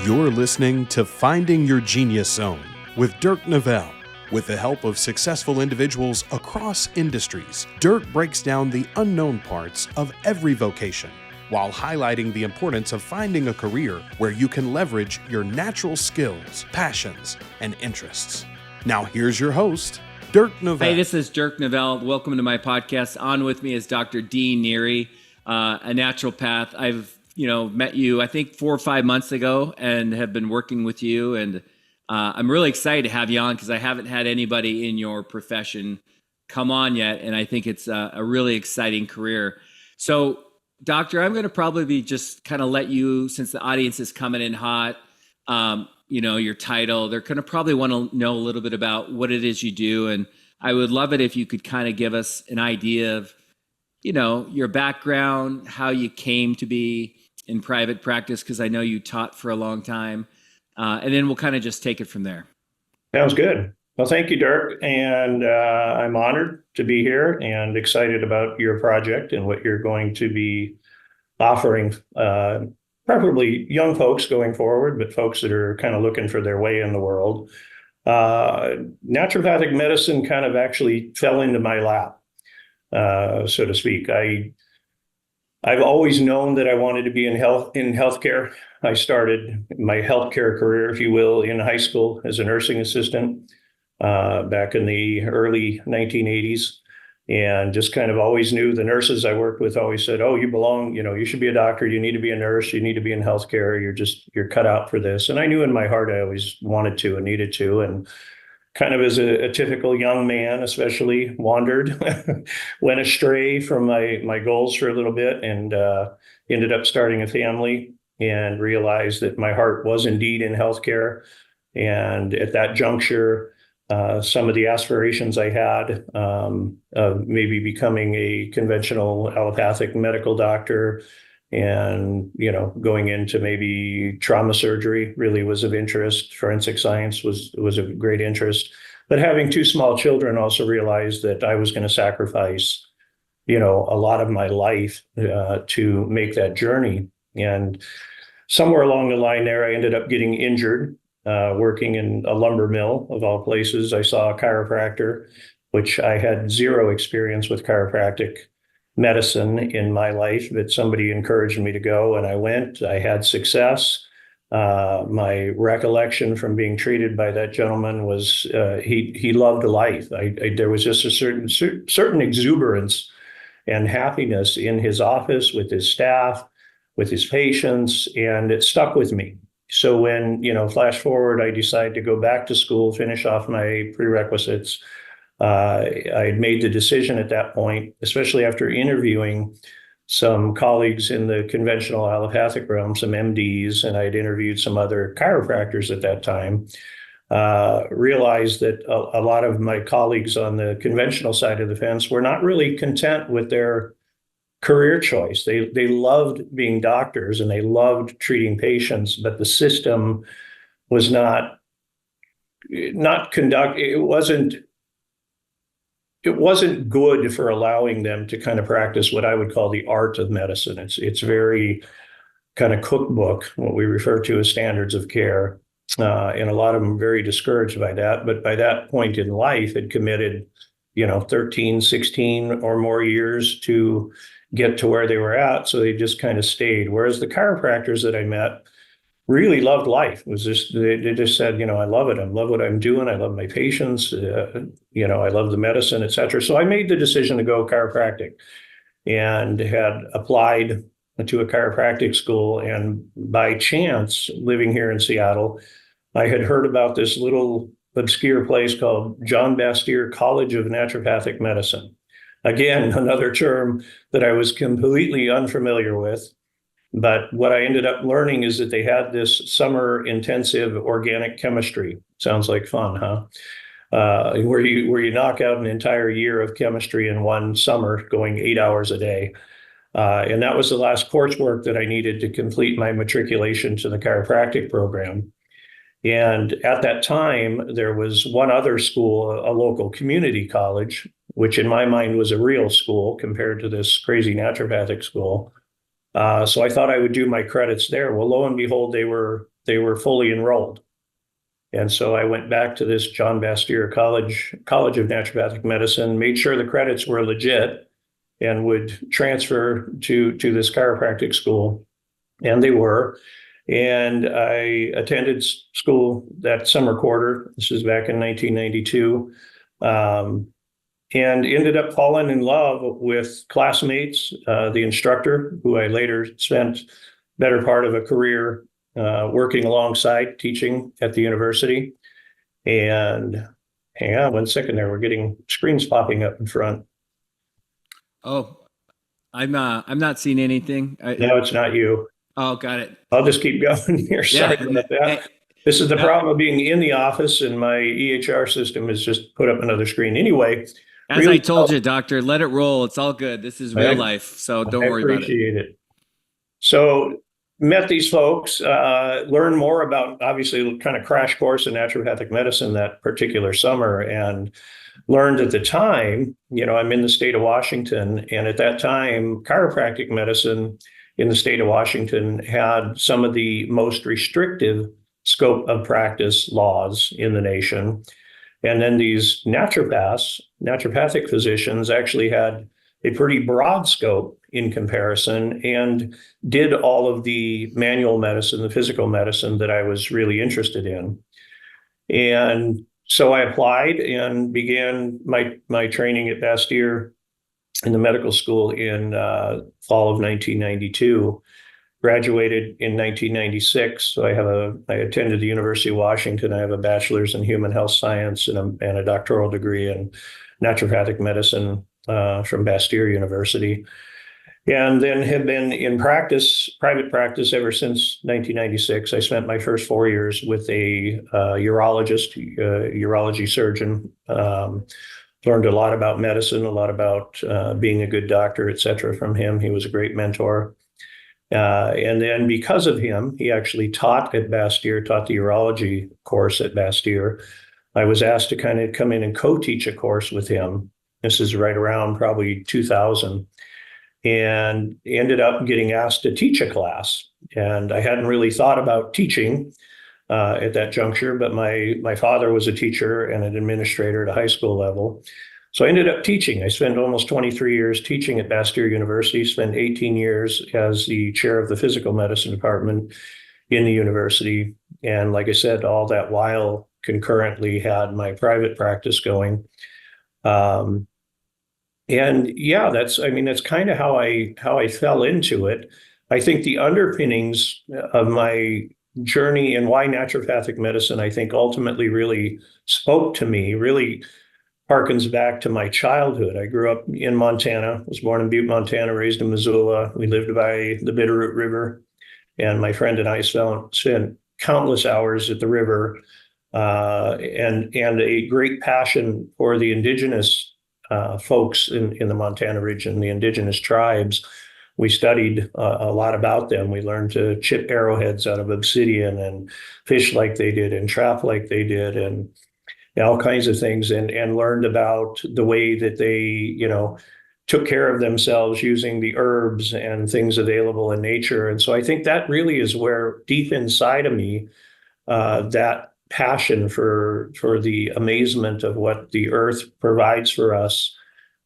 You're listening to Finding Your Genius Zone with Dirk Nevelle. With the help of successful individuals across industries, Dirk breaks down the unknown parts of every vocation while highlighting the importance of finding a career where you can leverage your natural skills, passions, and interests. Now here's your host, Dirk Nevelle. Hey, this is Dirk Nevelle. Welcome to my podcast. On with me is Dr. Neary, a naturopath. I've met you, I think 4 or 5 months ago and have been working with you. And I'm really excited to have you on because I haven't had anybody in your profession come on yet. And I think it's a really exciting career. So, Doctor, I'm going to probably just kind of let you, since the audience is coming in hot, your title, they're going to probably want to know a little bit about what it is you do. And I would love it if you could kind of give us an idea of, your background, how you came to be in private practice, because I know you taught for a long time. And then we'll kind of just take it from there. Sounds good. Well, thank you, Dirk. And I'm honored to be here and excited about your project and what you're going to be offering, preferably young folks going forward, but folks that are kind of looking for their way in the world. Naturopathic medicine kind of actually fell into my lap, so to speak. I've always known that I wanted to be in healthcare. I started my healthcare career, if you will, in high school as a nursing assistant back in the early 1980s, and just kind of always knew the nurses I worked with always said, "Oh, you belong. You should be a doctor. You need to be a nurse. You need to be in healthcare. You're cut out for this." And I knew in my heart I always wanted to and needed to, and kind of as a typical young man, especially wandered, went astray from my goals for a little bit, and ended up starting a family and realized that my heart was indeed in healthcare. And at that juncture, some of the aspirations I had of maybe becoming a conventional allopathic medical doctor and, going into maybe trauma surgery really was of interest. Forensic science was of great interest. But having 2 small children, also realized that I was going to sacrifice, a lot of my life to make that journey. And somewhere along the line there, I ended up getting injured, working in a lumber mill, of all places. I saw a chiropractor, which I had zero experience with chiropractic medicine in my life, but somebody encouraged me to go, and I went. I had success. My recollection from being treated by that gentleman was he loved life. There was just a certain exuberance and happiness in his office, with his staff, with his patients, and it stuck with me. So when, flash forward, I decided to go back to school, finish off my prerequisites. I had made the decision at that point, especially after interviewing some colleagues in the conventional allopathic realm, some MDs, and I'd interviewed some other chiropractors at that time, realized that a lot of my colleagues on the conventional side of the fence were not really content with their career choice. They loved being doctors and they loved treating patients, but the system was not it wasn't good for allowing them to kind of practice what I would call the art of medicine. It's very kind of cookbook, what we refer to as standards of care. And a lot of them are very discouraged by that. But by that point in life, had committed, 13, 16 or more years to get to where they were at. So they just kind of stayed. Whereas the chiropractors that I met really loved life. It was just, they just said, I love it. I love what I'm doing. I love my patients. I love the medicine, et cetera. So I made the decision to go chiropractic and had applied to a chiropractic school. And by chance, living here in Seattle, I had heard about this little obscure place called John Bastyr College of Naturopathic Medicine. Again, another term that I was completely unfamiliar with. But what I ended up learning is that they had this summer intensive organic chemistry. Sounds like fun, huh? Where you knock out an entire year of chemistry in one summer, going 8 hours a day. And that was the last coursework that I needed to complete my matriculation to the chiropractic program. And at that time, there was one other school, a local community college, which in my mind was a real school compared to this crazy naturopathic school. So I thought I would do my credits there. Well, lo and behold, they were they were fully enrolled. And so I went back to this John Bastyr College of Naturopathic Medicine, made sure the credits were legit and would transfer to this chiropractic school. And they were. And I attended school that summer quarter. This was back in 1992. And ended up falling in love with classmates, the instructor, who I later spent better part of a career working alongside, teaching at the university. And hang on 1 second there, we're getting screens popping up in front. Oh, I'm not seeing anything. No, it's not you. Oh, got it. I'll just keep going here. Sorry about that. This is the problem of being in the office, and my EHR system has just put up another screen. Anyway, as I told you, doctor, let it roll. It's all good. This is real life, so don't worry about it. I appreciate it. So met these folks, learned more about, obviously, kind of crash course in naturopathic medicine that particular summer, and learned at the time, I'm in the state of Washington, and at that time, chiropractic medicine in the state of Washington had some of the most restrictive scope of practice laws in the nation. And then these naturopathic physicians actually had a pretty broad scope in comparison and did all of the manual medicine, the physical medicine that I was really interested in. And so I applied and began my training at Bastyr in the medical school in fall of 1992. Graduated in 1996. So I attended the University of Washington. I have a bachelor's in human health science and a doctoral degree in naturopathic medicine from Bastyr University. And then have been in private practice ever since 1996. I spent my first 4 years with a urology surgeon. Learned a lot about medicine, a lot about being a good doctor, et cetera, from him. He was a great mentor. And then because of him, he actually taught the urology course at Bastyr. I was asked to kind of come in and co-teach a course with him. This is right around probably 2000, and ended up getting asked to teach a class. And I hadn't really thought about teaching at that juncture, but my father was a teacher and an administrator at a high school level. So I ended up teaching. I spent almost 23 years teaching at Bastyr University, spent 18 years as the chair of the physical medicine department in the university. And like I said, all that while concurrently had my private practice going. And yeah, that's kind of how I fell into it. I think the underpinnings of my journey and why naturopathic medicine, I think, ultimately really spoke to me, really harkens back to my childhood. I grew up in Montana, was born in Butte, Montana, raised in Missoula. We lived by the Bitterroot River, and my friend and I spent countless hours at the river, and a great passion for the indigenous folks in the Montana region, the indigenous tribes. We studied a lot about them. We learned to chip arrowheads out of obsidian and fish like they did and trap like they did, and all kinds of things, and learned about the way that they, took care of themselves using the herbs and things available in nature. And so I think that really is where deep inside of me, that passion for the amazement of what the earth provides for us,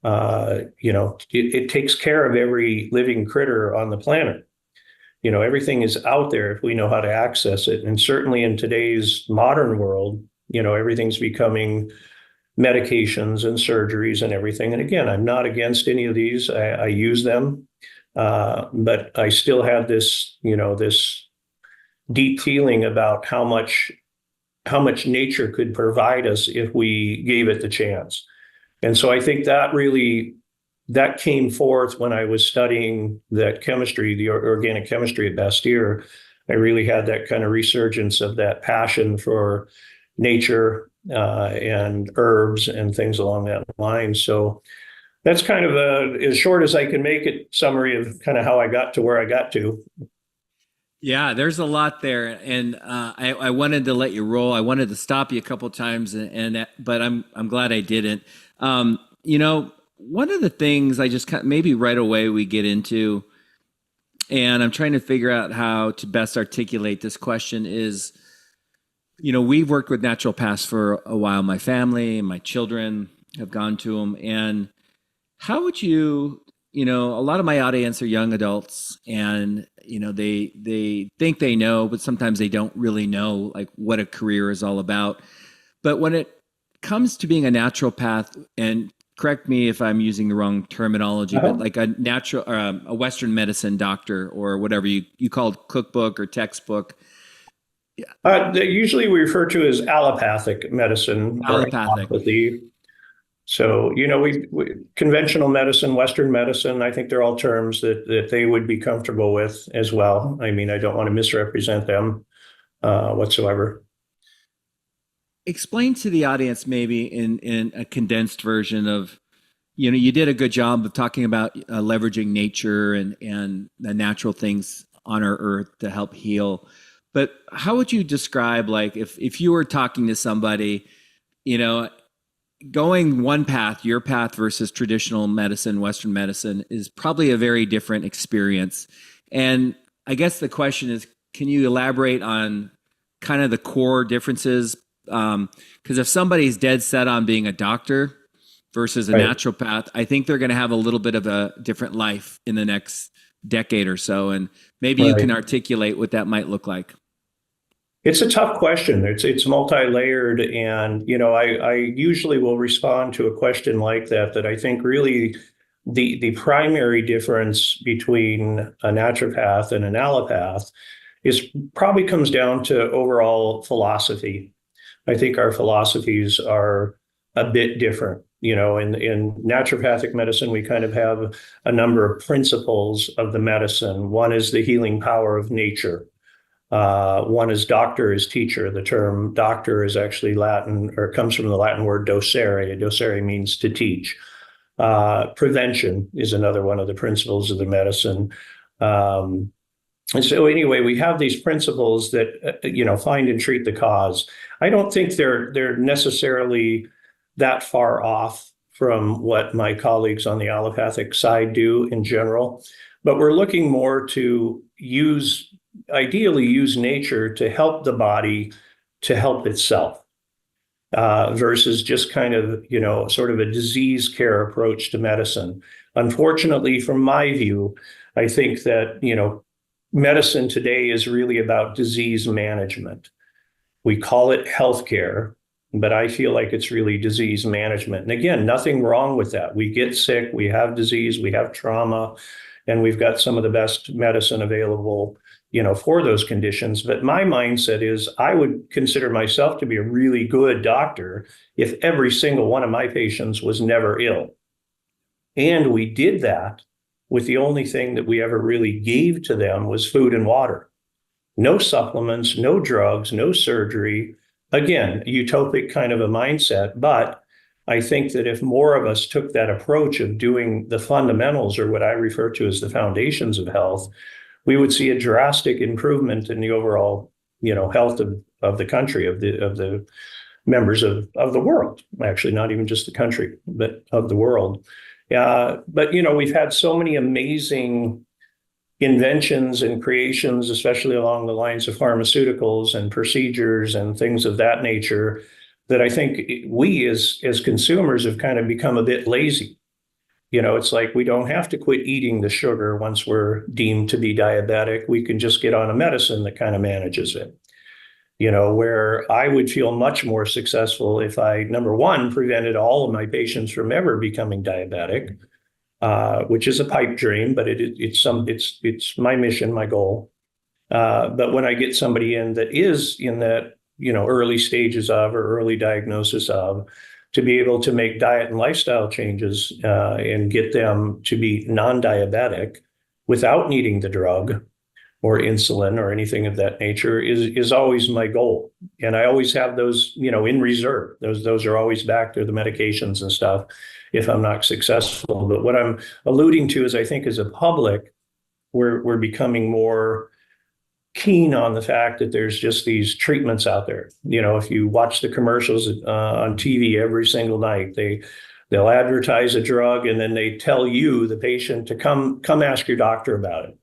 it takes care of every living critter on the planet. Everything is out there if we know how to access it. And certainly in today's modern world, everything's becoming medications and surgeries and everything. And again, I'm not against any of these. I use them, but I still have this, this deep feeling about how much nature could provide us if we gave it the chance. And so I think that came forth when I was studying that chemistry, the organic chemistry at Bastyr. I really had that kind of resurgence of that passion for nature and herbs and things along that line. So that's kind of as short as I can make it summary of kind of how I got to where I got to. Yeah, there's a lot there, and I wanted to let you roll. I wanted to stop you a couple of times, but I'm glad I didn't. One of the things I just maybe right away we get into And I'm trying to figure out how to best articulate this question is, we've worked with naturopaths for a while. My family, my children have gone to them. And how would a lot of my audience are young adults, and, they think they know, but sometimes they don't really know like what a career is all about. But when it comes to being a naturopath, and correct me if I'm using the wrong terminology, but like a Western medicine doctor, or whatever you called cookbook or textbook. Usually we refer to as allopathic medicine. Allopathic. Or allopathy. So, we conventional medicine, Western medicine, I think they're all terms that they would be comfortable with as well. I mean, I don't want to misrepresent them whatsoever. Explain to the audience, maybe in a condensed version of, you did a good job of talking about leveraging nature and the natural things on our earth to help heal. But how would you describe, like, if you were talking to somebody, going one path, your path versus traditional medicine, Western medicine, is probably a very different experience. And I guess the question is, can you elaborate on kind of the core differences? Because if somebody's dead set on being a doctor versus a naturopath, I think they're going to have a little bit of a different life in the next decade or so. And maybe you can articulate what that might look like. It's a tough question. It's multi-layered, and I usually will respond to a question like that I think really the primary difference between a naturopath and an allopath probably comes down to overall philosophy. I think our philosophies are a bit different. In naturopathic medicine, we kind of have a number of principles of the medicine. One is the healing power of nature. One is doctor is teacher. The term doctor is actually Latin, or comes from the Latin word docere. Docere means to teach. Prevention is another one of the principles of the medicine. And so anyway, we have these principles that, find and treat the cause. I don't think they're necessarily that far off from what my colleagues on the allopathic side do in general, but we're looking more to ideally use nature to help the body to help itself, versus just kind of, sort of a disease care approach to medicine. Unfortunately, from my view, I think that, medicine today is really about disease management. We call it healthcare, but I feel like it's really disease management. And again, nothing wrong with that. We get sick, we have disease, we have trauma, and we've got some of the best medicine available, for those conditions. But my mindset is I would consider myself to be a really good doctor if every single one of my patients was never ill. And we did that with the only thing that we ever really gave to them was food and water. No supplements, no drugs, no surgery. Again, utopic kind of a mindset. But I think that if more of us took that approach of doing the fundamentals, or what I refer to as the foundations of health, we would see a drastic improvement in the overall, health of the country, of the members of the world. Actually, not even just the country, but of the world. But we've had so many amazing inventions and creations, especially along the lines of pharmaceuticals and procedures and things of that nature, that I think we as consumers have kind of become a bit lazy. It's like we don't have to quit eating the sugar once we're deemed to be diabetic. We can just get on a medicine that kind of manages it. Where I would feel much more successful if I, number one, prevented all of my patients from ever becoming diabetic, which is a pipe dream, but it's my mission, my goal. But when I get somebody in that is in that, early stages of, or early diagnosis of, to be able to make diet and lifestyle changes and get them to be non-diabetic without needing the drug or insulin or anything of that nature is always my goal. And I always have those, in reserve. Those are always back to the medications and stuff if I'm not successful. But what I'm alluding to is I think as a public, we're becoming more keen on the fact that there's just these treatments out there. If you watch the commercials on TV every single night, they'll advertise a drug and then they tell you, the patient, to come ask your doctor about it.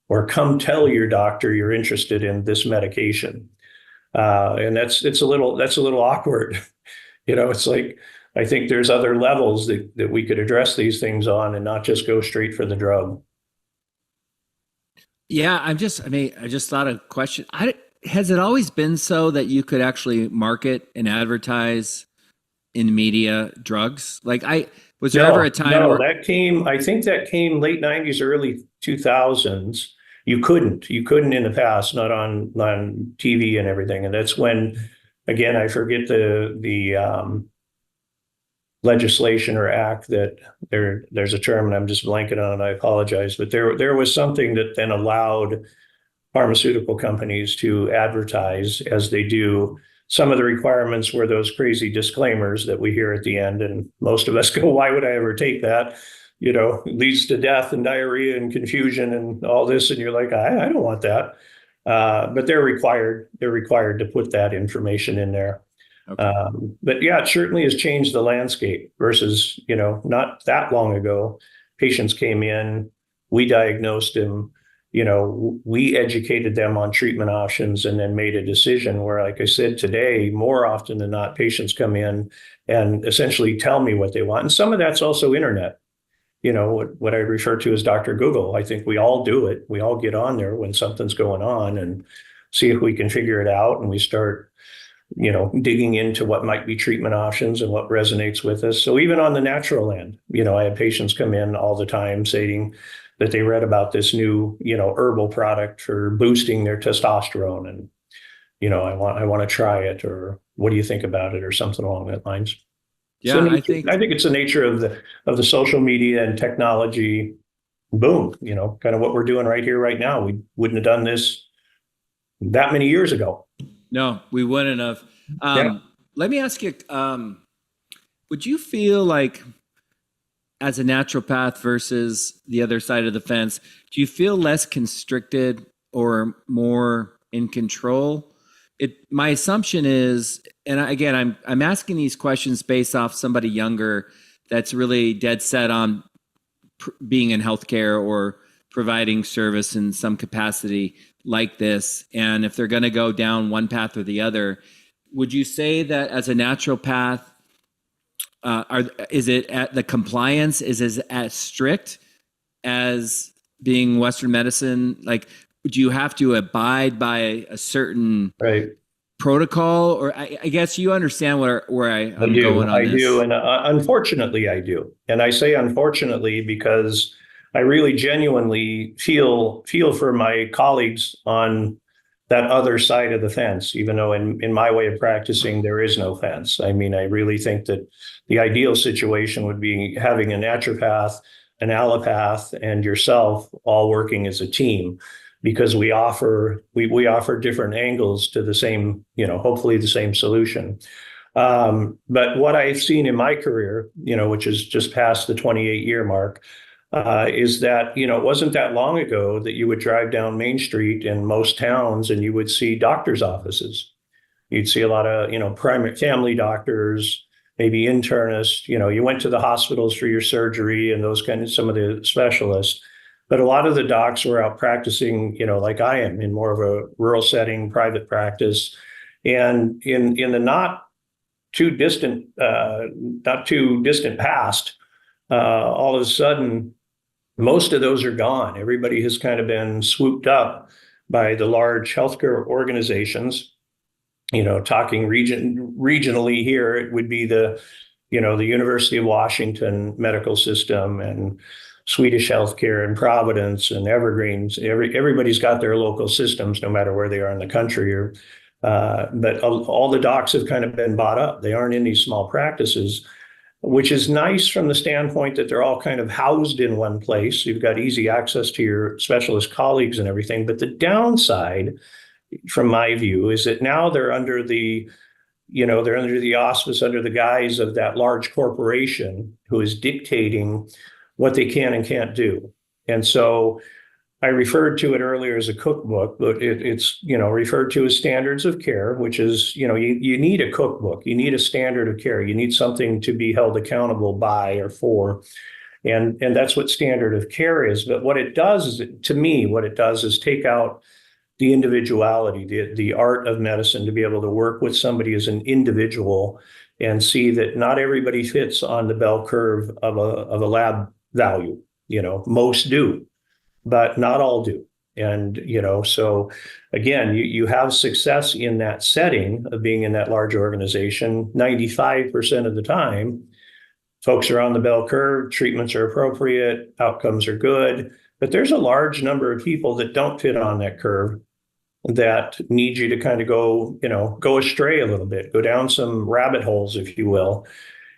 or come tell your doctor you're interested in this medication. And that's a little awkward. It's like, I think there's other levels that we could address these things on and not just go straight for the drug. Yeah, I just thought a question. Has it always been so that you could actually market and advertise in media drugs? Was there ever a time where I think that came late 90s, early 2000s. You couldn't in the past, not on TV and everything. And that's when, again, I forget the legislation or act that there's a term and I'm just blanking on it. I apologize, but there was something that then allowed pharmaceutical companies to advertise as they do. Some of the requirements were those crazy disclaimers that we hear at the end, and most of us go, "Why would I ever take that? It leads to death and diarrhea and confusion and all this." And you're like, I don't want that. But they're required to put that information in there. Okay. But yeah, it certainly has changed the landscape versus, not that long ago. Patients came in, we diagnosed them, we educated them on treatment options and then made a decision where, like I said, today, more often than not, patients come in and essentially tell me what they want. And some of that's also internet. What I refer to as Dr. Google. I think we all do it. We all get on there when something's going on and see if we can figure it out. And we start, digging into what might be treatment options and what resonates with us. So even on the natural end, I have patients come in all the time saying that they read about this new, herbal product for boosting their testosterone. And, I want to try it, or what do you think about it, or something along that lines. Yeah, so I think it's the nature of the social media and technology. Boom, kind of what we're doing right here, right now. We wouldn't have done this that many years ago. No, we wouldn't have. Let me ask you, would you feel like, as a naturopath versus the other side of the fence, do you feel less constricted or more in control? My assumption is, and again, I'm asking these questions based off somebody younger that's really dead set on being in healthcare or providing service in some capacity like this. And if they're going to go down one path or the other, would you say that as a naturopath, is it at the compliance is as strict as being Western medicine? Like, do you have to abide by a certain protocol? Or I guess you understand where I'm going on this. I do. And unfortunately, I do. And I say unfortunately because I really genuinely feel for my colleagues on that other side of the fence, even though in my way of practicing, there is no fence. I mean, I really think that the ideal situation would be having a naturopath, an allopath, and yourself all working as a team, because we offer different angles to the same, hopefully the same solution. But what I've seen in my career, which is just past the 28-year mark, is that, it wasn't that long ago that you would drive down Main Street in most towns and you would see doctors' offices. You'd see a lot of, primary family doctors, maybe internists, you went to the hospitals for your surgery and those some of the specialists. But a lot of the docs were out practicing, like I am, in more of a rural setting, private practice. And in the not too distant past, all of a sudden, most of those are gone. Everybody has kind of been swooped up by the large healthcare organizations. Talking regionally here, it would be the University of Washington medical system and Swedish healthcare and Providence and Evergreens. Everybody's got their local systems, no matter where they are in the country. But all the docs have kind of been bought up. They aren't in these small practices, which is nice from the standpoint that they're all kind of housed in one place. You've got easy access to your specialist colleagues and everything. But the downside, from my view, is that now they're under the auspice, under the guise of that large corporation who is dictating what they can and can't do. And so I referred to it earlier as a cookbook, but it's referred to as standards of care, which is, you need a cookbook, you need a standard of care, you need something to be held accountable by or for. And that's what standard of care is. But what it does is, to me, what it does is take out the individuality, the art of medicine, to be able to work with somebody as an individual and see that not everybody fits on the bell curve of a lab value. Most do, but not all do. And, so again, you have success in that setting of being in that large organization. 95% of the time, folks are on the bell curve, treatments are appropriate, outcomes are good, but there's a large number of people that don't fit on that curve that need you to kind of go astray a little bit, go down some rabbit holes, if you will.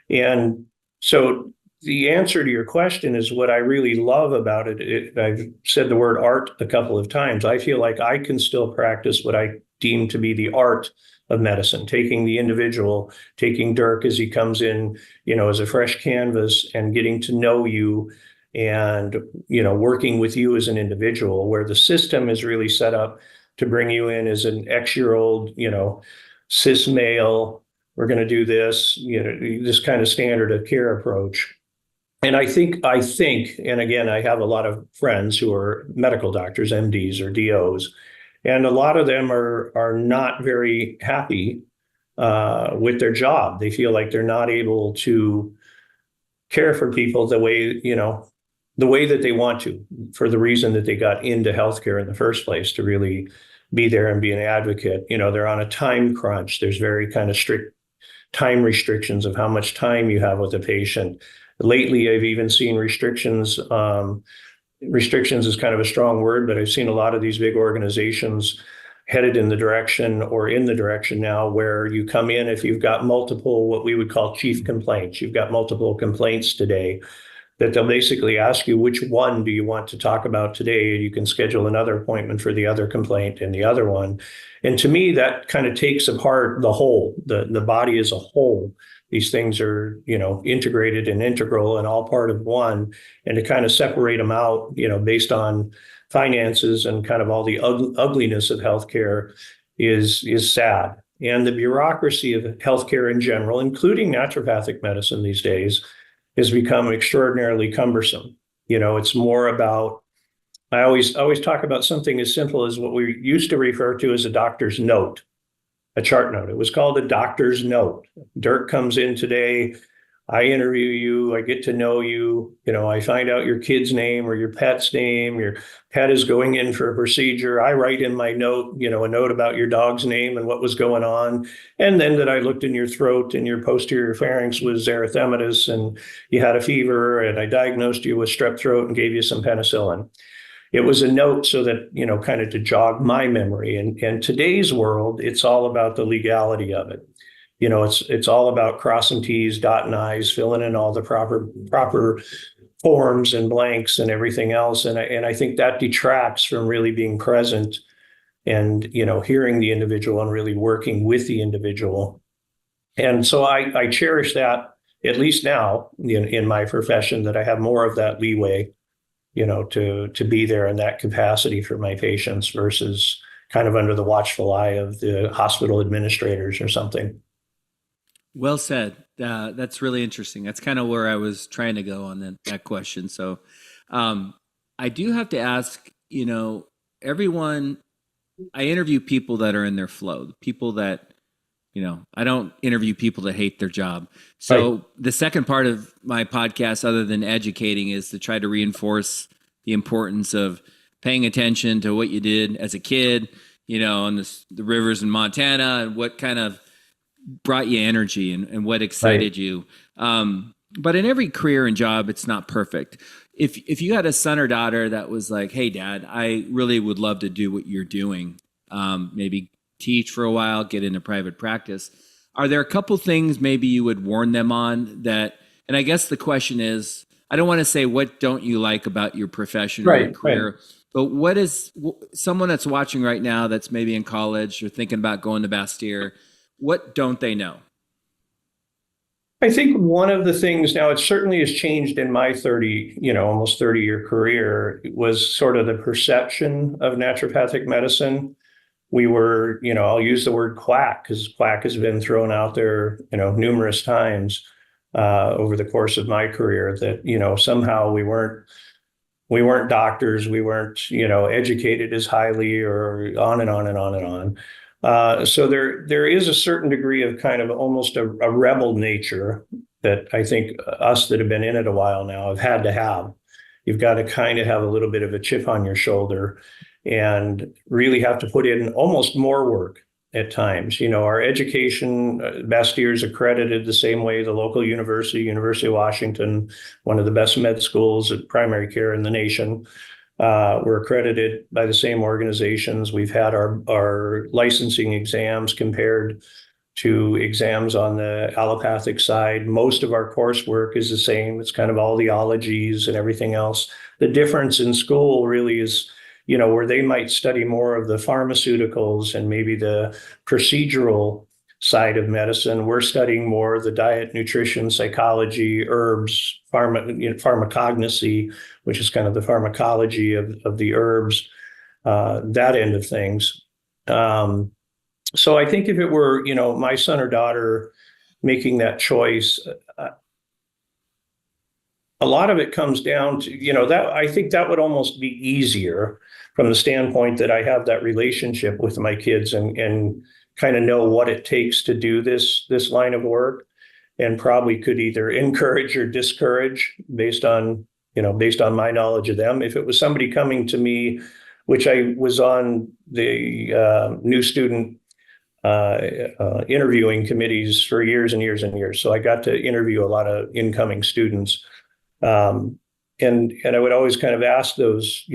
And so the answer to your question is what I really love about it. I've said the word art a couple of times. I feel like I can still practice what I deem to be the art of medicine, taking the individual, taking Dirk as he comes in, as a fresh canvas, and getting to know you and, working with you as an individual, where the system is really set up to bring you in as an X-year-old, cis male. We're going to do this, this kind of standard of care approach. And I think, and again, I have a lot of friends who are medical doctors, MDs or DOs, and a lot of them are not very happy with their job. They feel like they're not able to care for people the way that they want to, for the reason that they got into healthcare in the first place, to really be there and be an advocate. They're on a time crunch. There's very kind of strict time restrictions of how much time you have with a patient. Lately, I've even seen restrictions. Restrictions is kind of a strong word, but I've seen a lot of these big organizations headed in the direction now where you come in if you've got multiple, what we would call chief complaints. You've got multiple complaints today, that they'll basically ask you, which one do you want to talk about today? You can schedule another appointment for the other complaint and the other one. And to me, that kind of takes apart the whole, the body as a whole. These things are, integrated and integral and all part of one. And to kind of separate them out, based on finances and kind of all the ugliness of healthcare is sad. And the bureaucracy of healthcare in general, including naturopathic medicine these days, has become extraordinarily cumbersome. It's more about, I always talk about something as simple as what we used to refer to as a doctor's note, a chart note. It was called a doctor's note. Dirk comes in today, I interview you, I get to know you, I find out your kid's name or your pet's name, your pet is going in for a procedure. I write in my note, a note about your dog's name and what was going on. And then that I looked in your throat and your posterior pharynx was erythematous and you had a fever and I diagnosed you with strep throat and gave you some penicillin. It was a note so that, kind of to jog my memory. And today's world, it's all about the legality of it. It's all about crossing T's, dotting I's, filling in all the proper forms and blanks and everything else. And I think that detracts from really being present and, hearing the individual and really working with the individual. And so I cherish that, at least now in my profession, that I have more of that leeway, to be there in that capacity for my patients versus kind of under the watchful eye of the hospital administrators or something. Well said. That's really interesting. That's kind of where I was trying to go on that question. So I do have to ask, everyone, I interview people that are in their flow, people that, I don't interview people that hate their job. So right. The second part of my podcast, other than educating, is to try to reinforce the importance of paying attention to what you did as a kid, on the rivers in Montana, and what kind of brought you energy and what excited you. But in every career and job, it's not perfect. If you had a son or daughter that was like, hey, Dad, I really would love to do what you're doing, maybe teach for a while, get into private practice, are there a couple things maybe you would warn them on that? And I guess the question is, I don't want to say what don't you like about your profession or your career, but what is someone that's watching right now that's maybe in college or thinking about going to Bastyr, what don't they know? I think one of the things, now it certainly has changed in my almost 30-year career, was sort of the perception of naturopathic medicine. We were, I'll use the word quack because quack has been thrown out there, numerous times. over the course of my career that, somehow we weren't doctors, we weren't, educated as highly, or on and on and on and on. So there is a certain degree of kind of almost a rebel nature that I think us that have been in it a while now have had to have. You've got to kind of have a little bit of a chip on your shoulder and really have to put in almost more work at times. Our education, Bastyr is accredited the same way the local university, University of Washington, one of the best med schools at primary care in the nation. We're accredited by the same organizations. We've had our licensing exams compared to exams on the allopathic side. Most of our coursework is the same. It's kind of all the ologies and everything else. The difference in school really is, where they might study more of the pharmaceuticals and maybe the procedural side of medicine. We're studying more of the diet, nutrition, psychology, herbs, pharmacognosy, which is kind of the pharmacology of the herbs, that end of things. So I think if it were, my son or daughter making that choice, a lot of it comes down to, that I think that would almost be easier from the standpoint that I have that relationship with my kids and kind of know what it takes to do this line of work, and probably could either encourage or discourage based on my knowledge of them. If it was somebody coming to me, which I was on the new student interviewing committees for years and years and years. So I got to interview a lot of incoming students. And I would always kind of ask those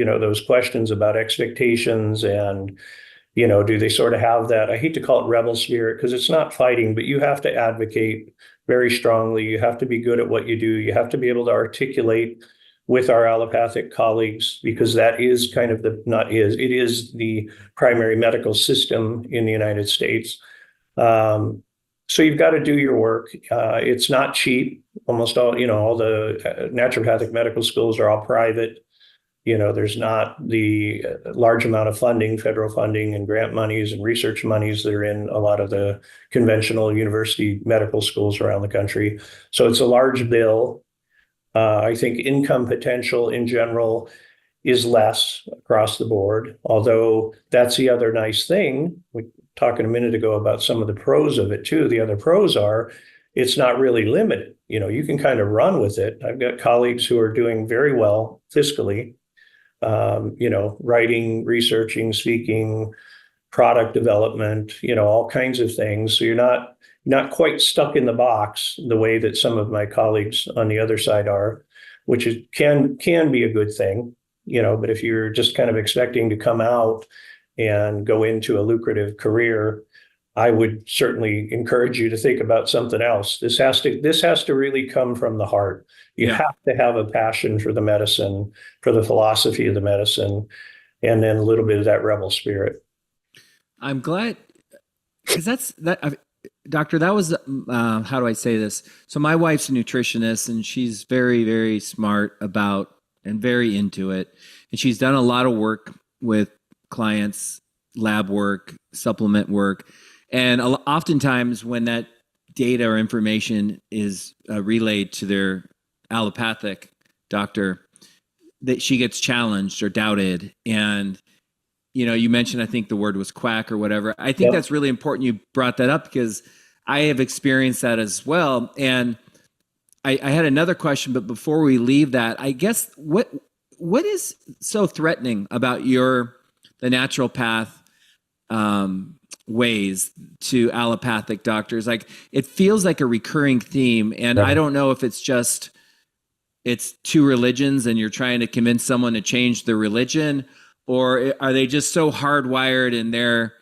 questions about expectations and, do they sort of have that, I hate to call it rebel spirit, because it's not fighting, but you have to advocate very strongly. You have to be good at what you do. You have to be able to articulate with our allopathic colleagues, because that is kind of it is the primary medical system in the United States. So you've got to do your work. It's not cheap. Almost all the naturopathic medical schools are all private. There's not the large amount of funding, federal funding and grant monies and research monies that are in a lot of the conventional university medical schools around the country. So it's a large bill. I think income potential in general is less across the board, although that's the other nice thing. We were talking a minute ago about some of the pros of it too. The other pros are it's not really limited. You can kind of run with it. I've got colleagues who are doing very well fiscally, writing, researching, speaking, product development, all kinds of things. So you're not quite stuck in the box the way that some of my colleagues on the other side are, which can be a good thing, but if you're just kind of expecting to come out and go into a lucrative career, I would certainly encourage you to think about something else. This has to really come from the heart. You have to have a passion for the medicine, for the philosophy of the medicine, and then a little bit of that rebel spirit. I'm glad, because Doctor, that was, how do I say this? So my wife's a nutritionist, and she's very, very smart about and very into it. And she's done a lot of work with clients, lab work, supplement work. And oftentimes when that data or information is relayed to their allopathic doctor, that she gets challenged or doubted. And, you mentioned, I think the word was quack or whatever. I think that's really important you brought that up, because I have experienced that as well. And I had another question, but before we leave that, I guess what is so threatening about the naturopath ways to allopathic doctors? Like, it feels like a recurring theme, and I don't know if it's two religions and you're trying to convince someone to change their religion, or are they just so hardwired in their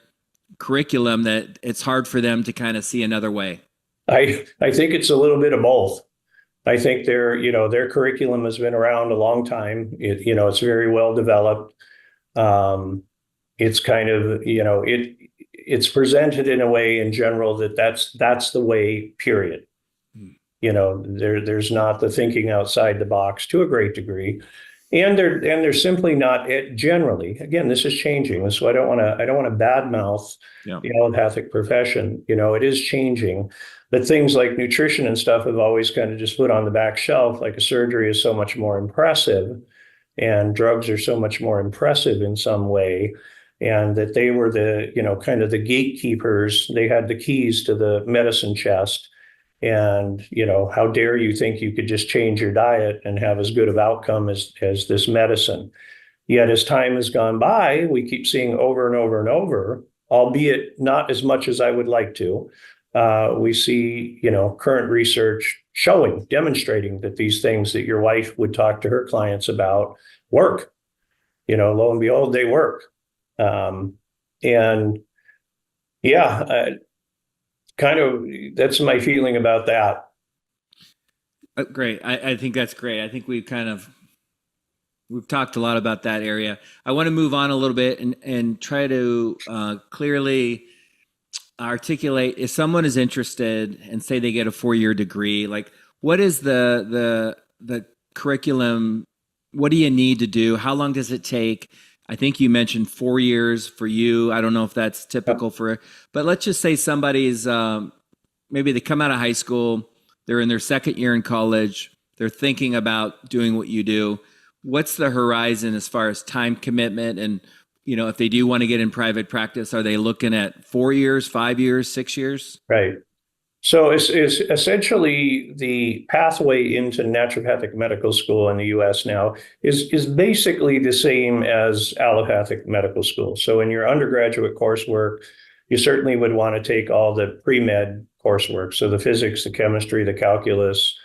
curriculum that it's hard for them to kind of see another way? I think it's a little bit of both. I think their curriculum has been around a long time. It's very well developed. It's kind of, it's presented in a way in general that's the way, period. There's not the thinking outside the box to a great degree. And they're simply not generally. Again, this is changing, so I don't want to badmouth the allopathic profession. It is changing, but things like nutrition and stuff have always kind of just put on the back shelf. Like a surgery is so much more impressive, and drugs are so much more impressive in some way, and that they were the kind of the gatekeepers. They had the keys to the medicine chest. And, how dare you think you could just change your diet and have as good of outcome as this medicine? Yet as time has gone by, we keep seeing over and over and over, albeit not as much as I would like to. We see, current research demonstrating that these things that your wife would talk to her clients about work. Lo and behold, they work. And yeah, kind of, that's my feeling about that. Great. I think that's great. I think we've talked a lot about that area. I want to move on a little bit and try to clearly articulate, if someone is interested and say they get a 4-year degree, like what is the curriculum? What do you need to do? How long does it take? I think you mentioned 4 years for you. I don't know if that's typical but let's just say somebody's, maybe they come out of high school, they're in their second year in college, they're thinking about doing what you do. What's the horizon as far as time commitment? And, if they do want to get in private practice, are they looking at 4 years, 5 years, 6 years? Right. So it's essentially the pathway into naturopathic medical school in the U.S. now is basically the same as allopathic medical school. So in your undergraduate coursework, you certainly would want to take all the pre-med coursework. So the physics, the chemistry, the calculus,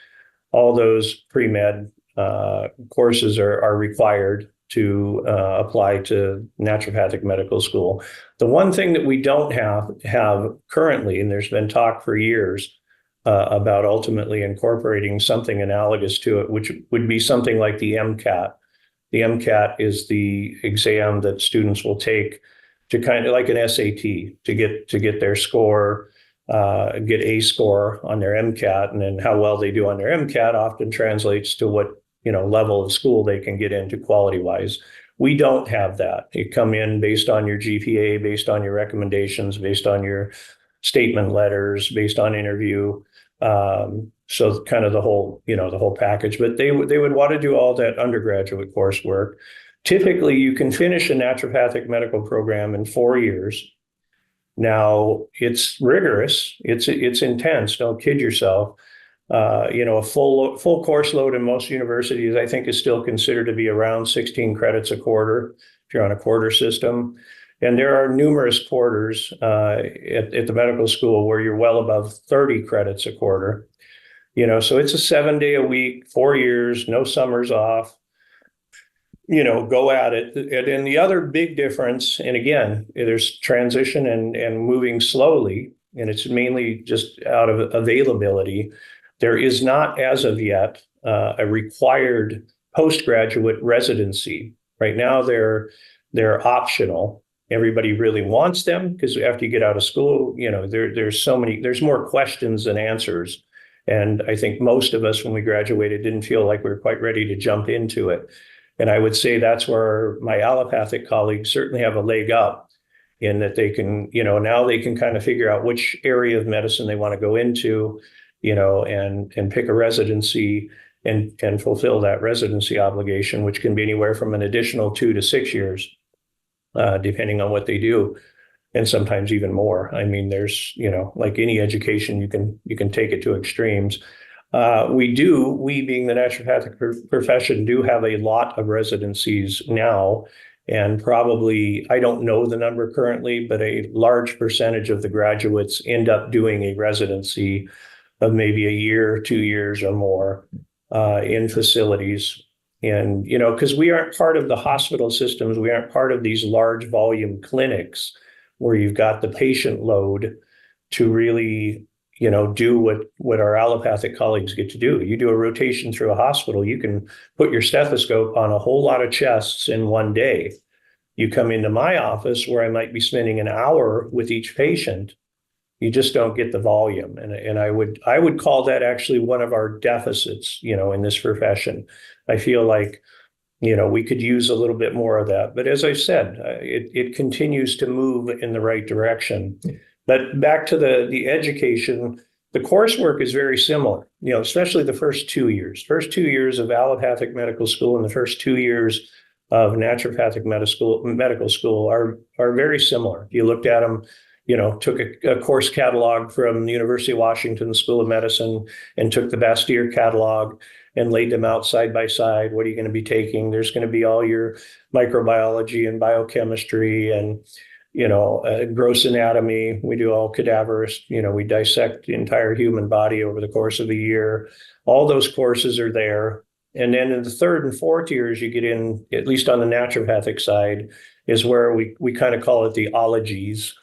all those pre-med courses are required to apply to naturopathic medical school. The one thing that we don't have currently, and there's been talk for years about ultimately incorporating something analogous to it, which would be something like the MCAT. The MCAT is the exam that students will take to kind of like an SAT to get their score, get a score on their MCAT, and then how well they do on their MCAT often translates to what level of school they can get into quality-wise. We don't have that. You come in based on your GPA, based on your recommendations, based on your statement letters, based on interview. So kind of the whole package. But they would want to do all that undergraduate coursework. Typically, you can finish a naturopathic medical program in 4 years. Now, it's rigorous. It's intense. Don't kid yourself. A full course load in most universities, I think, is still considered to be around 16 credits a quarter if you're on a quarter system. And there are numerous quarters at the medical school where you're well above 30 credits a quarter. So it's a 7-day a week, 4 years, no summers off. Go at it. And the other big difference, and again, there's transition and moving slowly, and it's mainly just out of availability. There is not, as of yet, a required postgraduate residency. Right now, they're optional. Everybody really wants them because after you get out of school, there's more questions than answers. And I think most of us, when we graduated, didn't feel like we were quite ready to jump into it. And I would say that's where my allopathic colleagues certainly have a leg up in that they can, now they can kind of figure out which area of medicine they want to go into, and pick a residency and fulfill that residency obligation, which can be anywhere from an additional 2 to 6 years, depending on what they do, and sometimes even more. I mean, there's, like any education, you can take it to extremes. We being the naturopathic profession, do have a lot of residencies now, and probably, I don't know the number currently, but a large percentage of the graduates end up doing a residency of maybe a year, 2 years or more in facilities. And, because we aren't part of the hospital systems, we aren't part of these large volume clinics where you've got the patient load to really, do what our allopathic colleagues get to do. You do a rotation through a hospital, you can put your stethoscope on a whole lot of chests in one day. You come into my office where I might be spending an hour with each patient, you just don't get the volume. And I would call that actually one of our deficits, in this profession. I feel like, We could use a little bit more of that. But as I said, it continues to move in the right direction. But back to the education, the coursework is very similar, especially the first 2 years. First 2 years of allopathic medical school and the first 2 years of naturopathic medical school are very similar. If you looked at them, took a course catalog from the University of Washington School of Medicine and took the Bastyr catalog and laid them out side by side. What are you going to be taking? There's going to be all your microbiology and biochemistry and, gross anatomy. We do all cadaverous, we dissect the entire human body over the course of a year. All those courses are there. And then in the third and fourth years, you get in, at least on the naturopathic side, is where we kind of call it the ologies.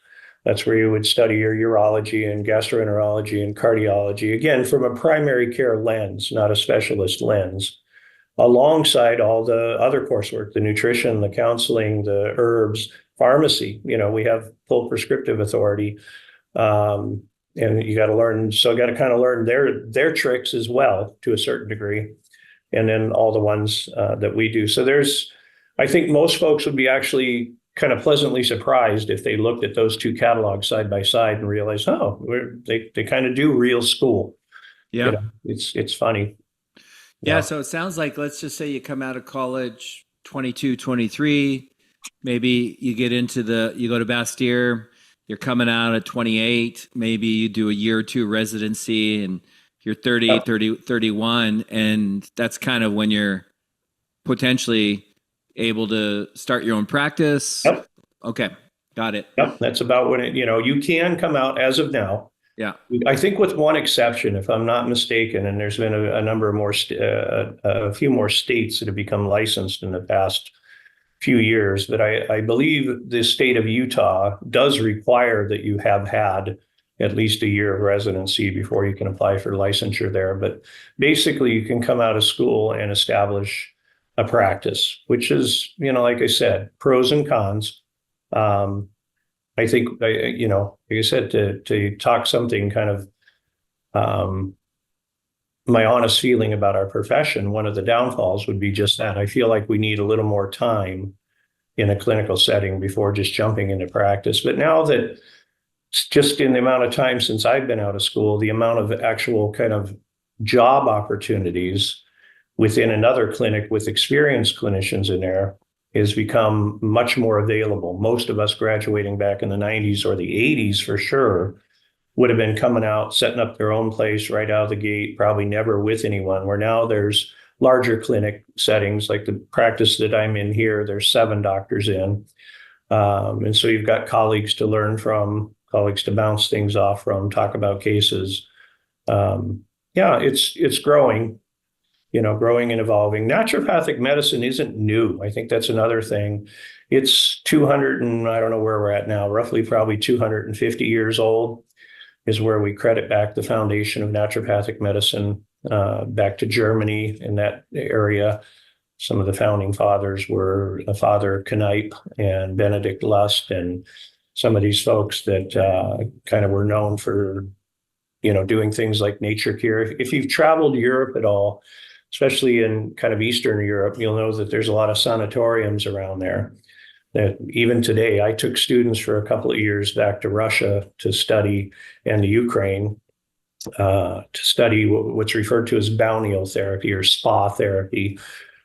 That's where you would study your urology and gastroenterology and cardiology, again, from a primary care lens, not a specialist lens, alongside all the other coursework, the nutrition, the counseling, the herbs, pharmacy. We have full prescriptive authority. And you got to learn, so got to kind of learn their tricks as well to a certain degree. And then all the ones that we do. So I think most folks would be actually kind of pleasantly surprised if they looked at those two catalogs side by side and realized, they kind of do real school. Yeah. It's funny. Yeah. So it sounds like, let's just say you come out of college, 22, 23, maybe you go to Bastyr, you're coming out at 28, maybe you do a year or two residency and you're 30, 31. And that's kind of when you're potentially able to start your own practice. Yep. Okay. Got it. Yep. That's about when you can come out as of now. Yeah. I think with one exception, if I'm not mistaken, and there's been a number of more, a few more states that have become licensed in the past few years, but I believe the state of Utah does require that you have had at least a year of residency before you can apply for licensure there. But basically, you can come out of school and establish a practice, which is, like I said, pros and cons. I think, like I said, to talk something kind of my honest feeling about our profession, one of the downfalls would be just that. I feel like we need a little more time in a clinical setting before just jumping into practice. But now that just in the amount of time since I've been out of school, the amount of actual kind of job opportunities within another clinic with experienced clinicians in there has become much more available. Most of us graduating back in the 90s or the 80s for sure would have been coming out, setting up their own place right out of the gate, probably never with anyone, where now there's larger clinic settings like the practice that I'm in here. There's 7 doctors in. And so you've got colleagues to learn from, colleagues to bounce things off from, talk about cases. It's growing. Growing and evolving. Naturopathic medicine isn't new. I think that's another thing. It's 200 and I don't know where we're at now, roughly probably 250 years old is where we credit back the foundation of naturopathic medicine back to Germany in that area. Some of the founding fathers were Father Kneipp and Benedict Lust and some of these folks that kind of were known for, doing things like nature cure. If you've traveled Europe at all, especially in kind of Eastern Europe, you'll know that there's a lot of sanatoriums around there. That even today, I took students for a couple of years back to Russia to study and the Ukraine to study what's referred to as balneal therapy or spa therapy,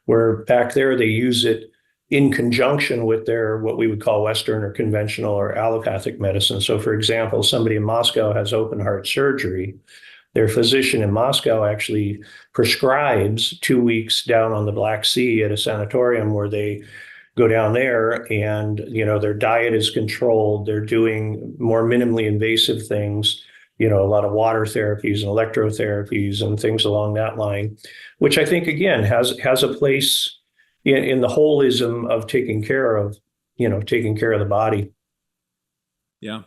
where back there they use it in conjunction with their what we would call Western or conventional or allopathic medicine. So, for example, somebody in Moscow has open heart surgery. Their physician in Moscow actually prescribes 2 weeks down on the Black Sea at a sanatorium where they go down there and, their diet is controlled. They're doing more minimally invasive things, a lot of water therapies and electrotherapies and things along that line, which I think, again, has a place in the holism of taking care of the body. Yeah.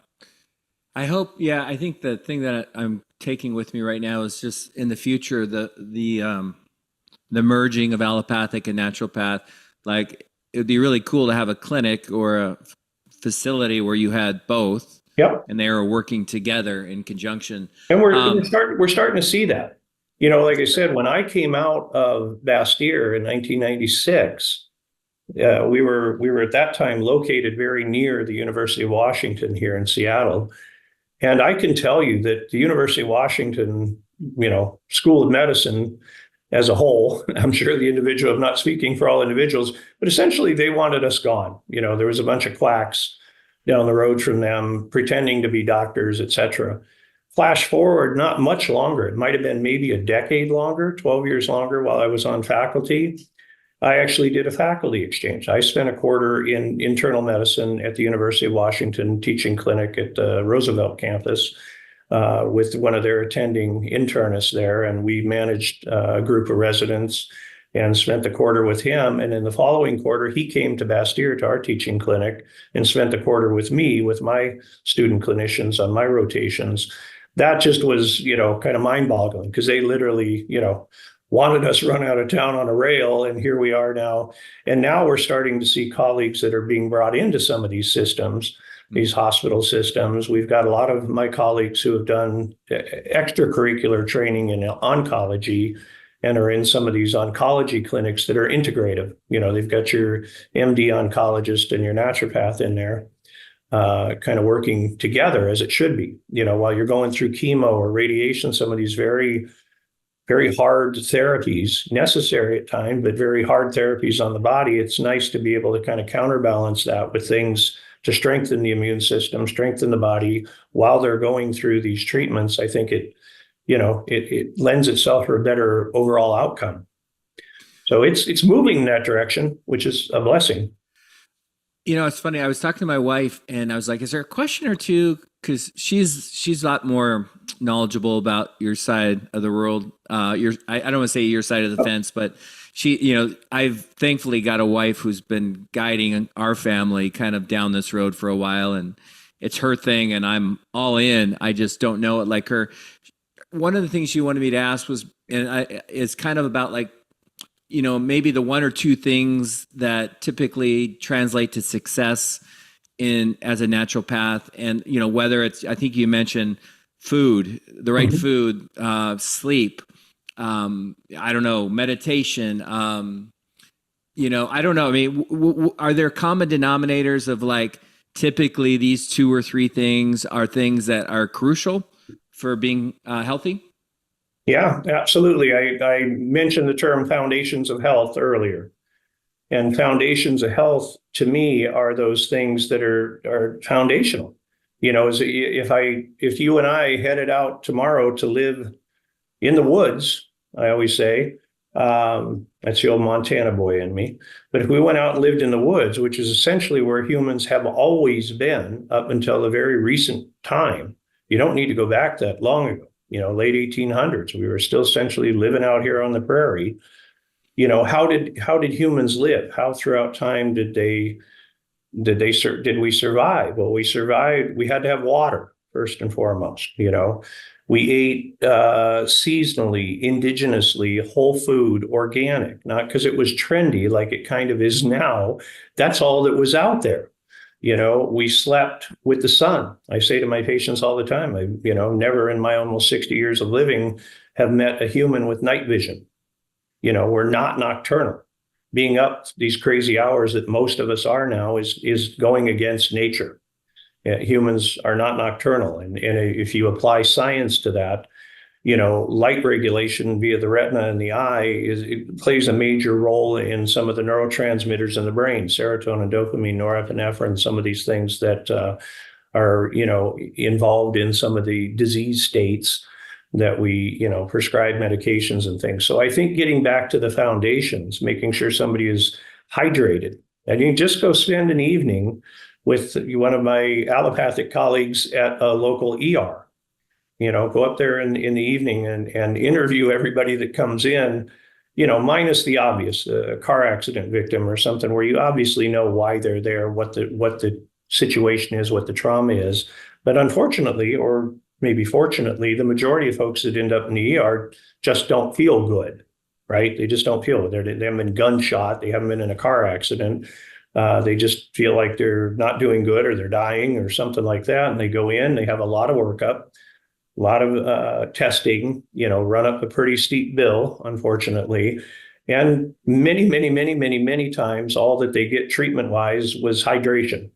I think the thing that I'm taking with me right now is just in the future, the merging of allopathic and naturopath. Like, it would be really cool to have a clinic or a facility where you had both. Yep. And they were working together in conjunction. And we're starting to see that. Like I said, when I came out of Bastyr in 1996, we were at that time located very near the University of Washington here in Seattle. And I can tell you that the University of Washington, School of Medicine as a whole, I'm sure the individual, I'm not speaking for all individuals, but essentially they wanted us gone. There was a bunch of quacks down the road from them pretending to be doctors, et cetera. Flash forward, not much longer. It might have been maybe a decade longer, 12 years longer while I was on faculty. I actually did a faculty exchange. I spent a quarter in internal medicine at the University of Washington teaching clinic at the Roosevelt campus with one of their attending internists there. And we managed a group of residents and spent the quarter with him. And in the following quarter, he came to Bastyr to our teaching clinic and spent the quarter with me, with my student clinicians on my rotations. That just was, kind of mind-boggling because they literally, wanted us run out of town on a rail, and here we are now. And now we're starting to see colleagues that are being brought into some of these systems, these hospital systems. We've got a lot of my colleagues who have done extracurricular training in oncology and are in some of these oncology clinics that are integrative. They've got your MD oncologist and your naturopath in there. Kind of working together as it should be, while you're going through chemo or radiation, some of these very, very hard therapies, necessary at times, but very hard therapies on the body. It's nice to be able to kind of counterbalance that with things to strengthen the immune system, strengthen the body while they're going through these treatments. I think it lends itself for a better overall outcome. So it's moving in that direction, which is a blessing. It's funny. I was talking to my wife and I was like, is there a question or two? Because she's a lot more knowledgeable about your side of the world. I don't want to say your side of the fence, but I've thankfully got a wife who's been guiding our family kind of down this road for a while, and it's her thing and I'm all in. I just don't know it like her. One of the things she wanted me to ask was, is kind of about like, maybe the one or two things that typically translate to success as a naturopath, and whether it's, I think you mentioned food, the right food, sleep, I don't know, meditation, I don't know. I mean, are there common denominators of like typically these two or three things are things that are crucial for being healthy? Yeah, absolutely. I mentioned the term foundations of health earlier. And foundations of health to me are those things that are foundational. If you and I headed out tomorrow to live in the woods, I always say, that's the old Montana boy in me. But if we went out and lived in the woods, which is essentially where humans have always been up until the very recent time, you don't need to go back that long ago. Late 1800s, we were still essentially living out here on the prairie. How did humans live? How throughout time did we survive? Well, we survived. We had to have water first and foremost. We ate seasonally, indigenously, whole food, organic, not because it was trendy like it kind of is now. That's all that was out there. We slept with the sun. I say to my patients all the time, I never in my almost 60 years of living have met a human with night vision. We're not nocturnal. Being up these crazy hours that most of us are now is going against nature. Humans are not nocturnal. And if you apply science to that, light regulation via the retina and the eye it plays a major role in some of the neurotransmitters in the brain, serotonin, dopamine, norepinephrine, some of these things that are, involved in some of the disease states that we, prescribe medications and things. So I think getting back to the foundations, making sure somebody is hydrated, and you just go spend an evening with one of my allopathic colleagues at a local ER. Go up there in the evening and interview everybody that comes in, minus the obvious, a car accident victim or something where you obviously know why they're there, what the situation is, what the trauma is. But unfortunately, or maybe fortunately, the majority of folks that end up in the ER just don't feel good, right? They just don't feel good. They haven't been gunshot. They haven't been in a car accident. They just feel like they're not doing good or they're dying or something like that. And they go in, they have a lot of workup. a lot of testing, run up a pretty steep bill, unfortunately. And many times, all that they get treatment-wise was hydration.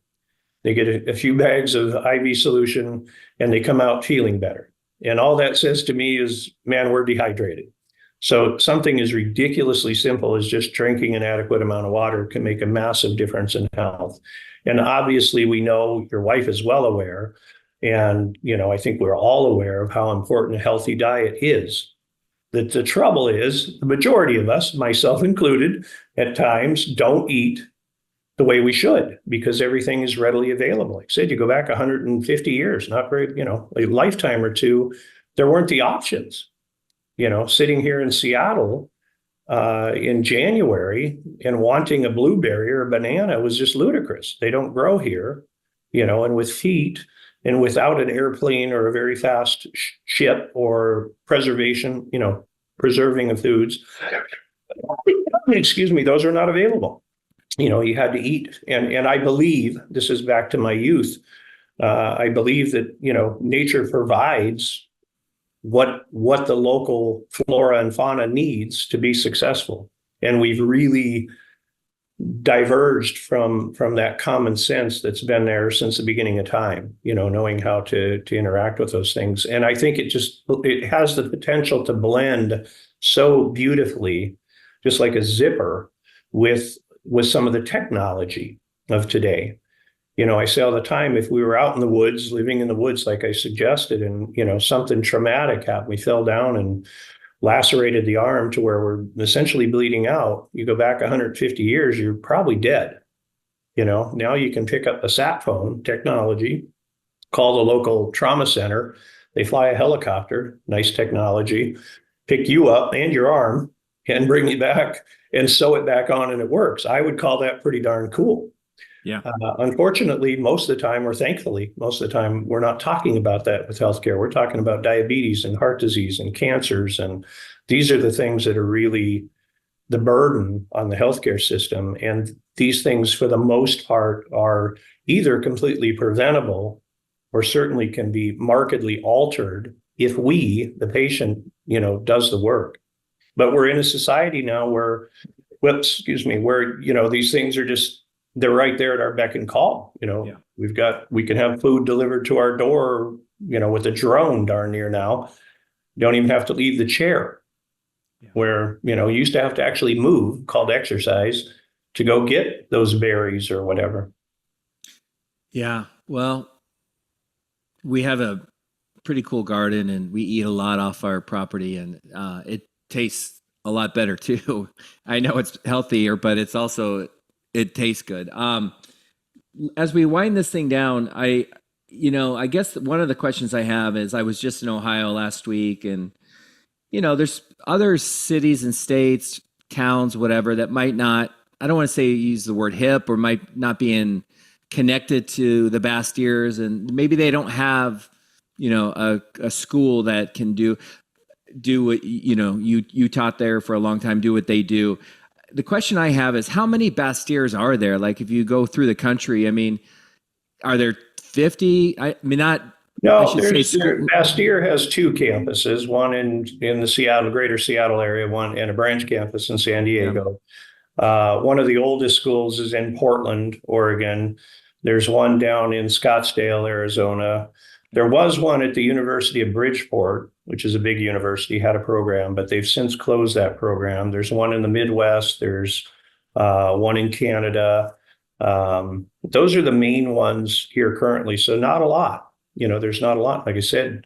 They get a few bags of IV solution and they come out feeling better. And all that says to me is, man, we're dehydrated. So something as ridiculously simple as just drinking an adequate amount of water can make a massive difference in health. And obviously, we know your wife is well aware. And, I think we're all aware of how important a healthy diet is. That the trouble is, the majority of us, myself included, at times don't eat the way we should because everything is readily available. Like I said, you go back 150 years, not very, a lifetime or two, there weren't the options. Sitting here in Seattle in January and wanting a blueberry or a banana was just ludicrous. They don't grow here, and with feet and without an airplane or a very fast ship or preserving of foods, excuse me, those are not available. You had to eat. And I believe, this is back to my youth, I believe that, nature provides what the local flora and fauna needs to be successful. And we've really diverged from that common sense that's been there since the beginning of time, knowing how to interact with those things. And I think it has the potential to blend so beautifully, just like a zipper, with some of the technology of today. I say all the time, if we were out in the woods, living in the woods, like I suggested, and, something traumatic happened, we fell down and lacerated the arm to where we're essentially bleeding out. You go back 150 years, you're probably dead. Now you can pick up a sat phone technology, call the local trauma center. They fly a helicopter, nice technology, pick you up and your arm and bring you back and sew it back on, and it works. I would call that pretty darn cool. Yeah. Unfortunately, most of the time, or thankfully, most of the time, we're not talking about that with healthcare. We're talking about diabetes and heart disease and cancers. And these are the things that are really the burden on the healthcare system. And these things, for the most part, are either completely preventable or certainly can be markedly altered if we, the patient, does the work. But we're in a society now where, these things are just, they're right there at our beck and call. Yeah. We can have food delivered to our door, with a drone darn near now. You don't even have to leave the chair. Yeah. Where, you used to have to actually move, called exercise, to go get those berries or whatever. Yeah. Well, we have a pretty cool garden and we eat a lot off our property, and it tastes a lot better too. I know it's healthier, but it tastes good. As we wind this thing down, I guess one of the questions I have is, I was just in Ohio last week, and, there's other cities and states, towns, whatever, that might not, I don't want to say use the word hip, or might not be connected to the Bastyrs, and maybe they don't have, a school that can do what, you taught there for a long time, do what they do. The question I have is, how many Bastyrs are there? Like, if you go through the country, are there 50? No, Bastyr has two campuses, one in the greater Seattle area, one and a branch campus in San Diego. Yeah. One of the oldest schools is in Portland, Oregon. There's one down in Scottsdale, Arizona. There was one at the University of Bridgeport, which is a big university, had a program, but they've since closed that program. There's one in the Midwest. There's one in Canada. Those are the main ones here currently. So not a lot. There's not a lot. Like I said,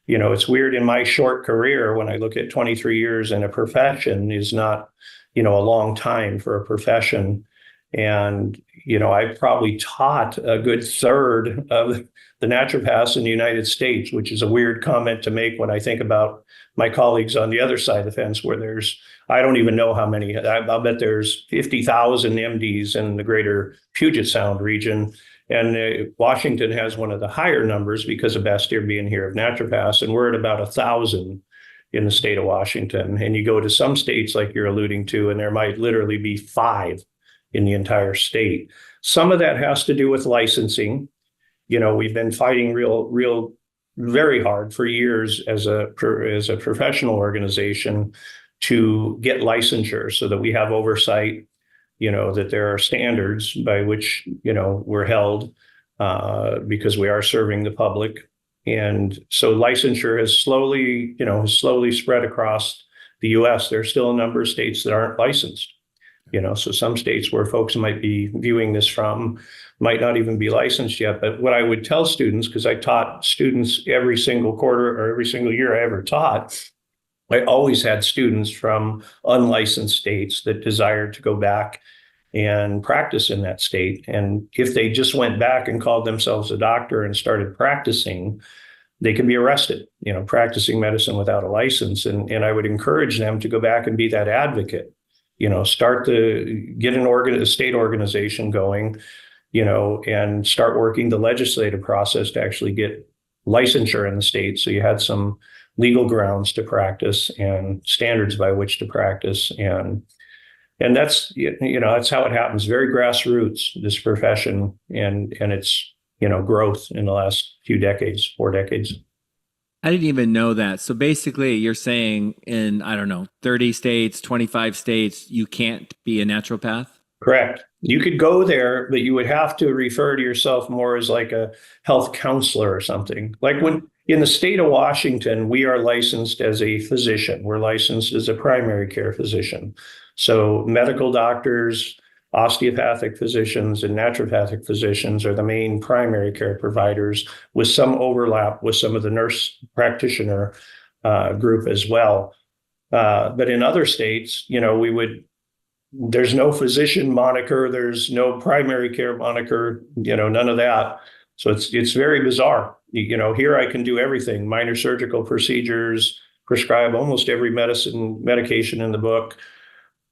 it's weird in my short career, when I look at 23 years in a profession is not, a long time for a profession. And, I've probably taught a good third of the naturopaths in the United States, which is a weird comment to make when I think about my colleagues on the other side of the fence, where I don't even know how many. I'll bet there's 50,000 MDs in the greater Puget Sound region. And Washington has one of the higher numbers because of Bastyr being here of naturopaths. And we're at about 1,000 in the state of Washington. And you go to some states like you're alluding to, and there might literally be 5 in the entire state. Some of that has to do with licensing. We've been fighting real very hard for years as a professional organization to get licensure so that we have oversight, that there are standards by which, we're held because we are serving the public. And so licensure has slowly spread across the US. There's still a number of states that aren't licensed. So some states where folks might be viewing this from might not even be licensed yet. But what I would tell students, because I taught students every single quarter or every single year I ever taught, I always had students from unlicensed states that desired to go back and practice in that state. And if they just went back and called themselves a doctor and started practicing, they could be arrested, practicing medicine without a license. And I would encourage them to go back and be that advocate. Get a state organization going, and start working the legislative process to actually get licensure in the state. So you had some legal grounds to practice and standards by which to practice. And that's, that's how it happens. Very grassroots, this profession and its, growth in the last 4 decades. I didn't even know that. So basically you're saying in, 30 states, 25 states, you can't be a naturopath? Correct. You could go there, but you would have to refer to yourself more as like a health counselor or something. Like when in the state of Washington, we are licensed as a physician. We're licensed as a primary care physician. So medical doctors, osteopathic physicians, and naturopathic physicians are the main primary care providers, with some overlap with some of the nurse practitioner group as well. But in other states, there's no physician moniker, there's no primary care moniker, none of that. So it's very bizarre. Here I can do everything: minor surgical procedures, prescribe almost every medication in the book,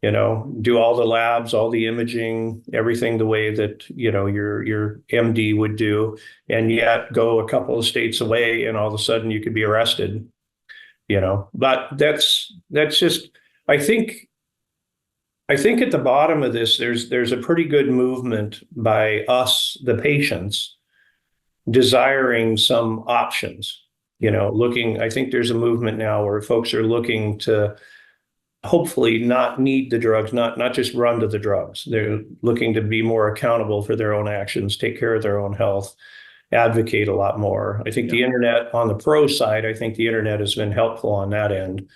do all the labs, all the imaging, everything the way that, your MD would do, and yet go a couple of states away and all of a sudden you could be arrested, but that's just, I think at the bottom of this, there's a pretty good movement by us, the patients, desiring some options, I think there's a movement now where folks are looking to hopefully not need the drugs, not just run to the drugs. They're looking to be more accountable for their own actions, take care of their own health, advocate a lot more. I think the internet, on the pro side, I think the internet has been helpful on that end,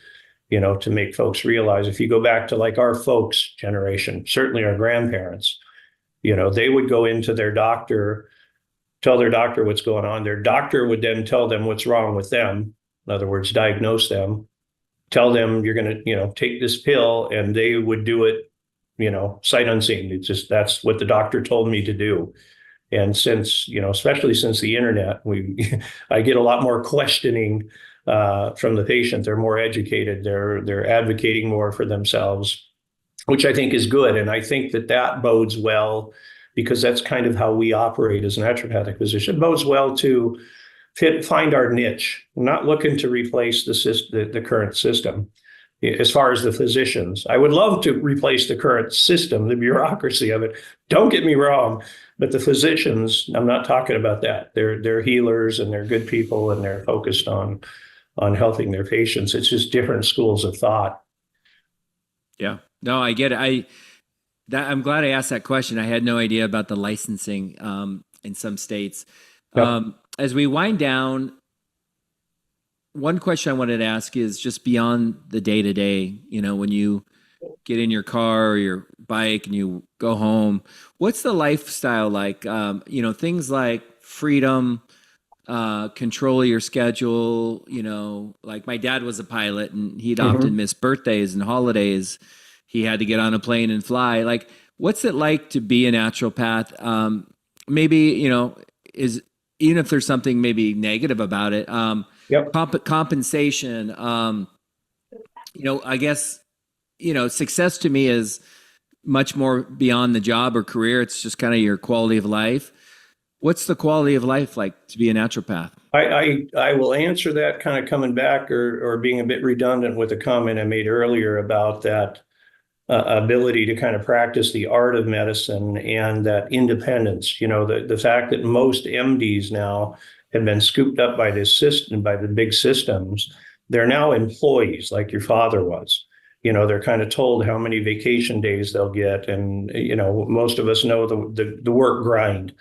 to make folks realize, if you go back to like our folks' generation, certainly our grandparents, they would go into their doctor, tell their doctor what's going on. Their doctor would then tell them what's wrong with them. In other words, diagnose them, tell them you're going to, take this pill, and they would do it, sight unseen. It's just, that's what the doctor told me to do. And since, especially since the internet, I get a lot more questioning from the patient. They're more educated. They're advocating more for themselves, which I think is good. And I think that bodes well, because that's kind of how we operate as a naturopathic physician. It bodes well to find our niche. We're not looking to replace the current system. As far as the physicians, I would love to replace the current system, the bureaucracy of it. Don't get me wrong, but the physicians, I'm not talking about that. They're healers and they're good people and they're focused on helping their patients. It's just different schools of thought. Yeah, no, I get it. I'm glad I asked that question. I had no idea about the licensing in some states. Yep. As we wind down, one question I wanted to ask is just beyond the day-to-day, when you get in your car or your bike and you go home, what's the lifestyle like? Things like freedom, control of your schedule, like my dad was a pilot and he'd often miss birthdays and holidays. He had to get on a plane and fly. Like, what's it like to be a naturopath? Maybe, even if there's something maybe negative about it, compensation, I guess, success to me is much more beyond the job or career. It's just kind of your quality of life. What's the quality of life like to be a naturopath? I will answer that kind of coming back or being a bit redundant with a comment I made earlier about that ability to kind of practice the art of medicine and that independence. The fact that most MDs now have been scooped up by this system, by the big systems. They're now employees like your father was. They're kind of told how many vacation days they'll get. And, most of us know the work grind.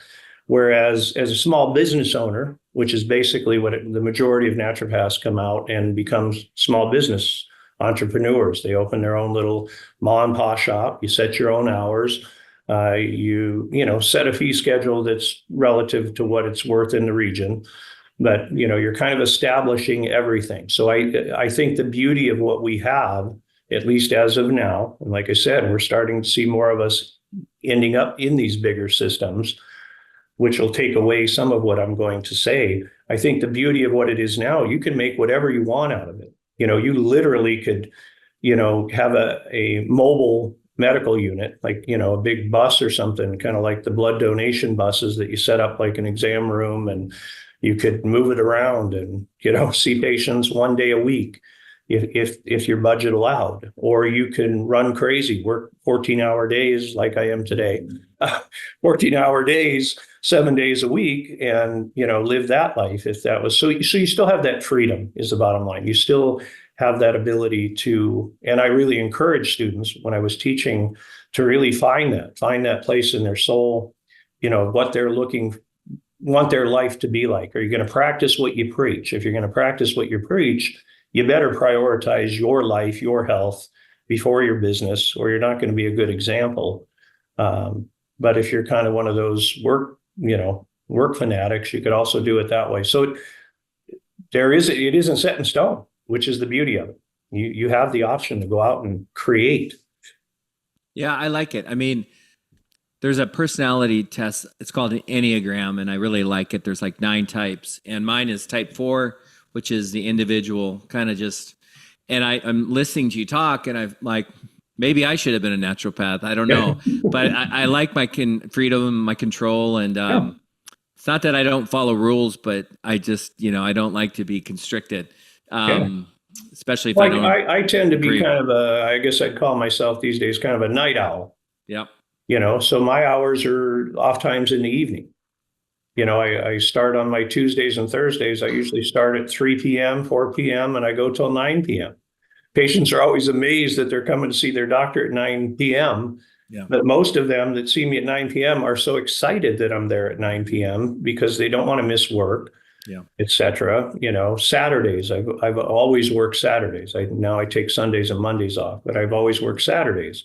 Whereas as a small business owner, which is basically what the majority of naturopaths come out and become small business entrepreneurs. They open their own little mom and pop shop. You set your own hours. You set a fee schedule that's relative to what it's worth in the region. But, you're kind of establishing everything. So I think the beauty of what we have, at least as of now, and like I said, we're starting to see more of us ending up in these bigger systems, which will take away some of what I'm going to say. I think the beauty of what it is now, you can make whatever you want out of it. You literally could, have a mobile medical unit, like, a big bus or something, kind of like the blood donation buses that you set up like an exam room, and you could move it around and, see patients one day a week if your budget allowed. Or you can run crazy, work 14-hour days like I am today, 14-hour days, 7 days a week, and, live that life if that was. So you still have that freedom is the bottom line. You still have that ability to, and I really encourage students when I was teaching to really find that place in their soul, what they're want their life to be like. Are you going to practice what you preach? If you're going to practice what you preach, you better prioritize your life, your health before your business, or you're not going to be a good example. But if you're kind of one of those work fanatics, you could also do it that way. So it isn't set in stone, which is the beauty of it. You have the option to go out and create. Yeah, I like it. I mean, there's a personality test. It's called an Enneagram, and I really like it. There's like 9 types, and mine is type 4, which is the individual kind of just. And I'm listening to you talk, and I've like, maybe I should have been a naturopath. I don't know, but I like my freedom, my control, and it's not that I don't follow rules, but I just, I don't like to be constricted. Especially if I tend to be kind of I guess I'd call myself these days kind of a night owl. Yep. So my hours are off times in the evening. I start on my Tuesdays and Thursdays. I usually start at 3 p.m., 4 p.m., and I go till 9 p.m. Patients are always amazed that they're coming to see their doctor at 9 p.m. Yeah. But most of them that see me at 9 p.m. are so excited that I'm there at 9 p.m. because they don't want to miss work. Yeah, etc. Saturdays. I've always worked Saturdays. Now I take Sundays and Mondays off, but I've always worked Saturdays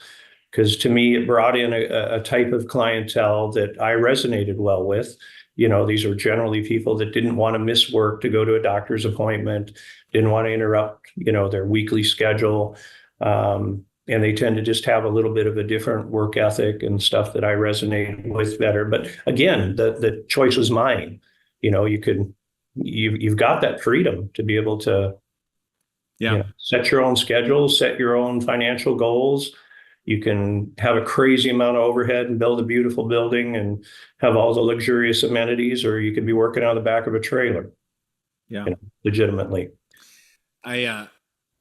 because to me it brought in a type of clientele that I resonated well with. These are generally people that didn't want to miss work to go to a doctor's appointment, didn't want to interrupt, their weekly schedule. And they tend to just have a little bit of a different work ethic and stuff that I resonate with better. But again, the choice was mine. You've got that freedom to be able to set your own schedule, set your own financial goals. You can have a crazy amount of overhead and build a beautiful building and have all the luxurious amenities, or you could be working out of the back of a trailer. Yeah. Legitimately. In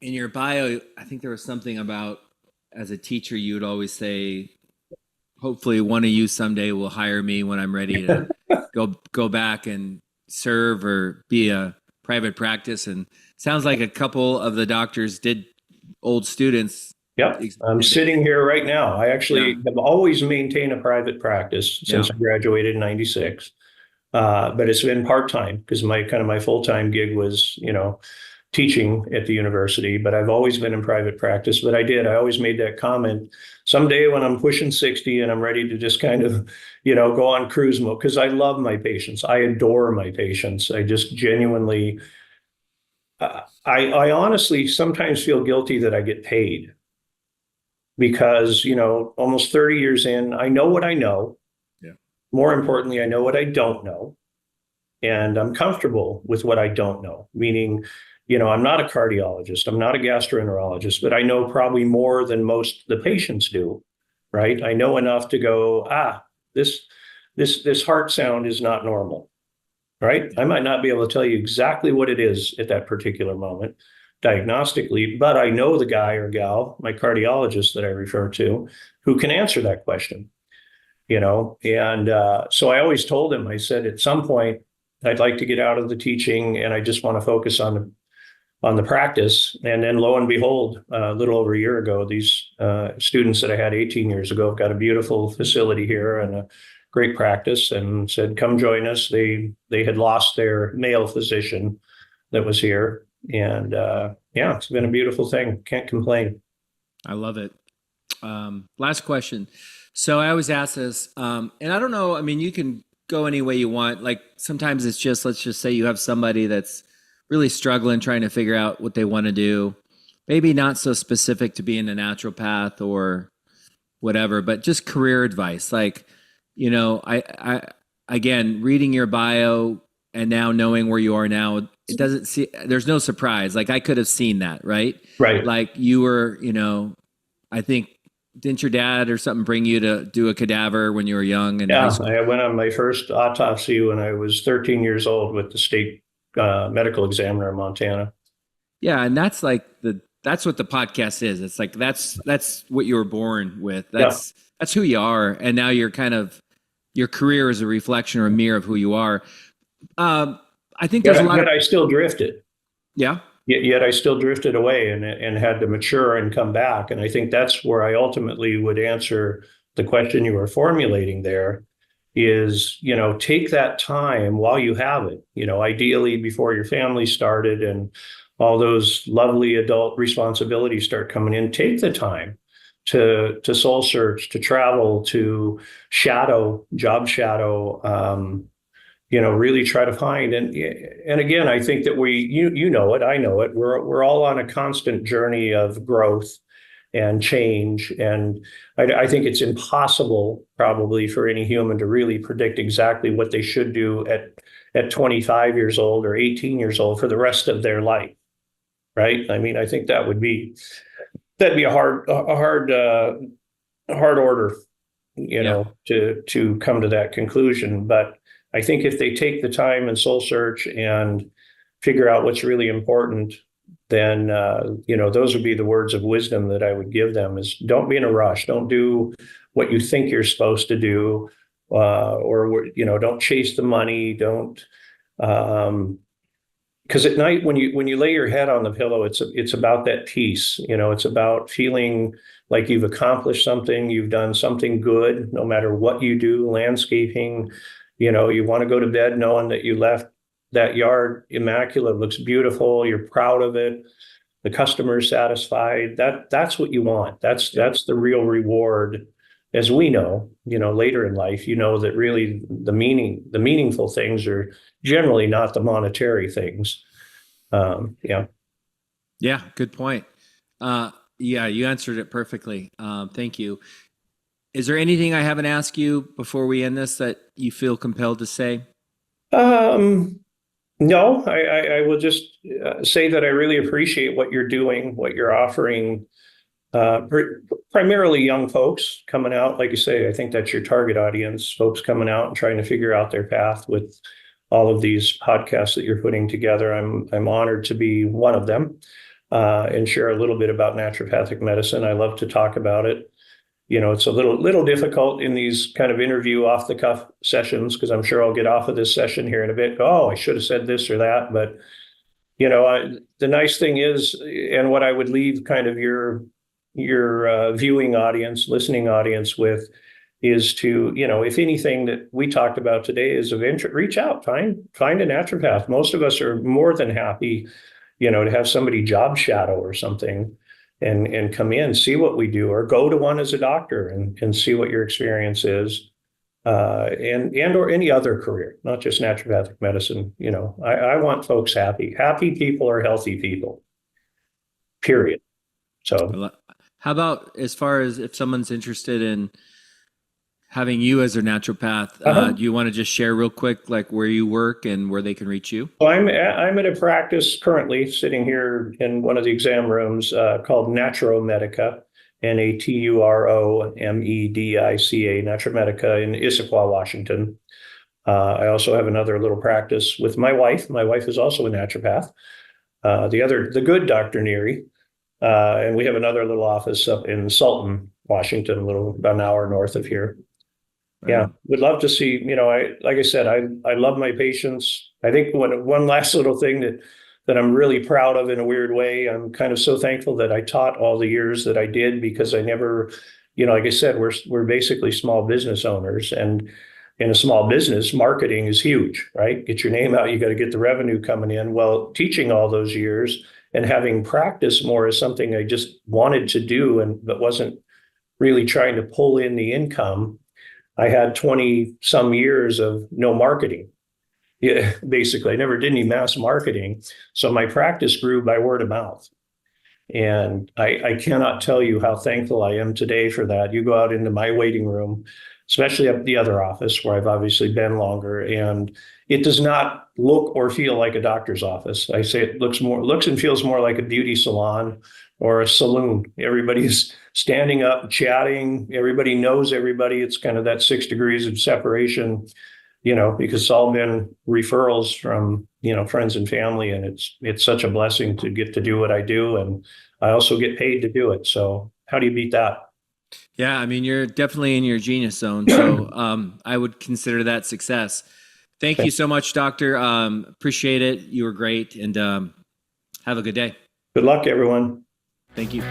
your bio, I think there was something about, as a teacher, you would always say, hopefully one of you someday will hire me when I'm ready to go back and serve or be a private practice. And sounds like a couple of the doctors did old students. Yep. I'm sitting here right now. I actually have always maintained a private practice since I graduated in 96. But it's been part-time because my full-time gig was, teaching at the university, but I've always been in private practice. But I always made that comment, someday when I'm pushing 60 and I'm ready to just kind of, go on cruise mode, because I love my patients. I adore my patients. I just genuinely, I honestly sometimes feel guilty that I get paid because, almost 30 years in, I know what I know. Yeah. More importantly, I know what I don't know. And I'm comfortable with what I don't know, meaning, I'm not a cardiologist, I'm not a gastroenterologist, but I know probably more than most of the patients do, right? I know enough to go, this heart sound is not normal, right? I might not be able to tell you exactly what it is at that particular moment diagnostically, but I know the guy or gal, my cardiologist that I refer to, who can answer that question, and so I always told him, I said, at some point, I'd like to get out of the teaching, and I just want to focus on the practice. And then lo and behold, a little over a year ago, these students that I had 18 years ago have got a beautiful facility here and a great practice, and said, come join us. They had lost their male physician that was here. And yeah, it's been a beautiful thing. Can't complain. I love it. Last question. So I always ask this, and I don't know, I mean, you can go any way you want. Like sometimes it's just, let's just say you have somebody that's really struggling, trying to figure out what they want to do. Maybe not so specific to being a naturopath or whatever, but just career advice. Like, you know, I again, reading your bio and now knowing where you are now, it doesn't see, there's no surprise. Like I could have seen that, right? Right. Like you were, you know, I think, didn't your dad or something bring you to do a cadaver when you were young? And yeah, I went on my first autopsy when I was 13 years old with the state medical examiner in Montana. Yeah, and that's like that's what the podcast is. It's like that's what you were born with. That's who you are, and now you're kind of, your career is a reflection or a mirror of who you are. I think there's a lot. Yet I still drifted. Yeah. Yet I still drifted away and had to mature and come back. And I think that's where I ultimately would answer the question you were formulating there is, you know, take that time while you have it, you know, ideally before your family started and all those lovely adult responsibilities start coming in. Take the time to soul search, to travel, to job shadow, you know, really try to find. And again, I think that you know it, I know it, we're all on a constant journey of growth and change. And I think it's impossible probably for any human to really predict exactly what they should do at 25 years old or 18 years old for the rest of their life. Right. I mean, I think that'd be a hard order, you know, to come to that conclusion. But I think if they take the time and soul search and figure out what's really important, then, you know, those would be the words of wisdom that I would give them is don't be in a rush. Don't do what you think you're supposed to do, or, you know, don't chase the money. Don't, because at night when you lay your head on the pillow, it's about that peace. You know, it's about feeling like you've accomplished something, you've done something good, no matter what you do, landscaping. You know, you want to go to bed knowing that you left that yard immaculate, looks beautiful, you're proud of it, the customer's satisfied. That's what you want. That's the real reward. As we know, you know, later in life, you know that really the meaningful things are generally not the monetary things. Yeah. Yeah, good point. Yeah, you answered it perfectly. Thank you. Is there anything I haven't asked you before we end this that you feel compelled to say? No, I will just say that I really appreciate what you're doing, what you're offering, primarily young folks coming out. Like you say, I think that's your target audience, folks coming out and trying to figure out their path with all of these podcasts that you're putting together. I'm honored to be one of them and share a little bit about naturopathic medicine. I love to talk about it. You know, it's a little difficult in these kind of interview off the cuff sessions, because I'm sure I'll get off of this session here in a bit. Oh, I should have said this or that. But, you know, the nice thing is, and what I would leave kind of your viewing audience, listening audience with is to, you know, if anything that we talked about today is of interest, reach out, find a naturopath. Most of us are more than happy, you know, to have somebody job shadow or something. And come in, see what we do, or go to one as a doctor and see what your experience is, and or any other career, not just naturopathic medicine. You know, I want folks happy. Happy people are healthy people, period. So how about as far as if someone's interested in having you as their naturopath, do you want to just share real quick, like where you work and where they can reach you? Well, I'm at a practice currently sitting here in one of the exam rooms called Naturopathic, Naturomedica, Naturomedica in Issaquah, Washington. I also have another little practice with my wife. My wife is also a naturopath. The good Dr. Neary. And we have another little office up in Sultan, Washington, about an hour north of here. Yeah, would love to see, like I said, I love my patients. I think one last little thing that I'm really proud of in a weird way, I'm kind of so thankful that I taught all the years that I did, because I never, like I said, we're basically small business owners, and in a small business, marketing is huge, right? Get your name out, you got to get the revenue coming in. Well, teaching all those years and having practice more is something I just wanted to do, but wasn't really trying to pull in the income. I had 20 some years of no marketing. Yeah, basically, I never did any mass marketing. So my practice grew by word of mouth. And I cannot tell you how thankful I am today for that. You go out into my waiting room, especially up the other office where I've obviously been longer, and it does not look or feel like a doctor's office. I say it looks and feels more like a beauty salon or a saloon. Everybody's standing up, chatting. Everybody knows everybody. It's kind of that 6 degrees of separation, because it's all been referrals from, friends and family. And it's such a blessing to get to do what I do. And I also get paid to do it. So how do you beat that? Yeah, I mean, you're definitely in your genius zone. So I would consider that success. Thank you so much, Doctor. Appreciate it. You were great. And have a good day. Good luck, everyone. Thank you.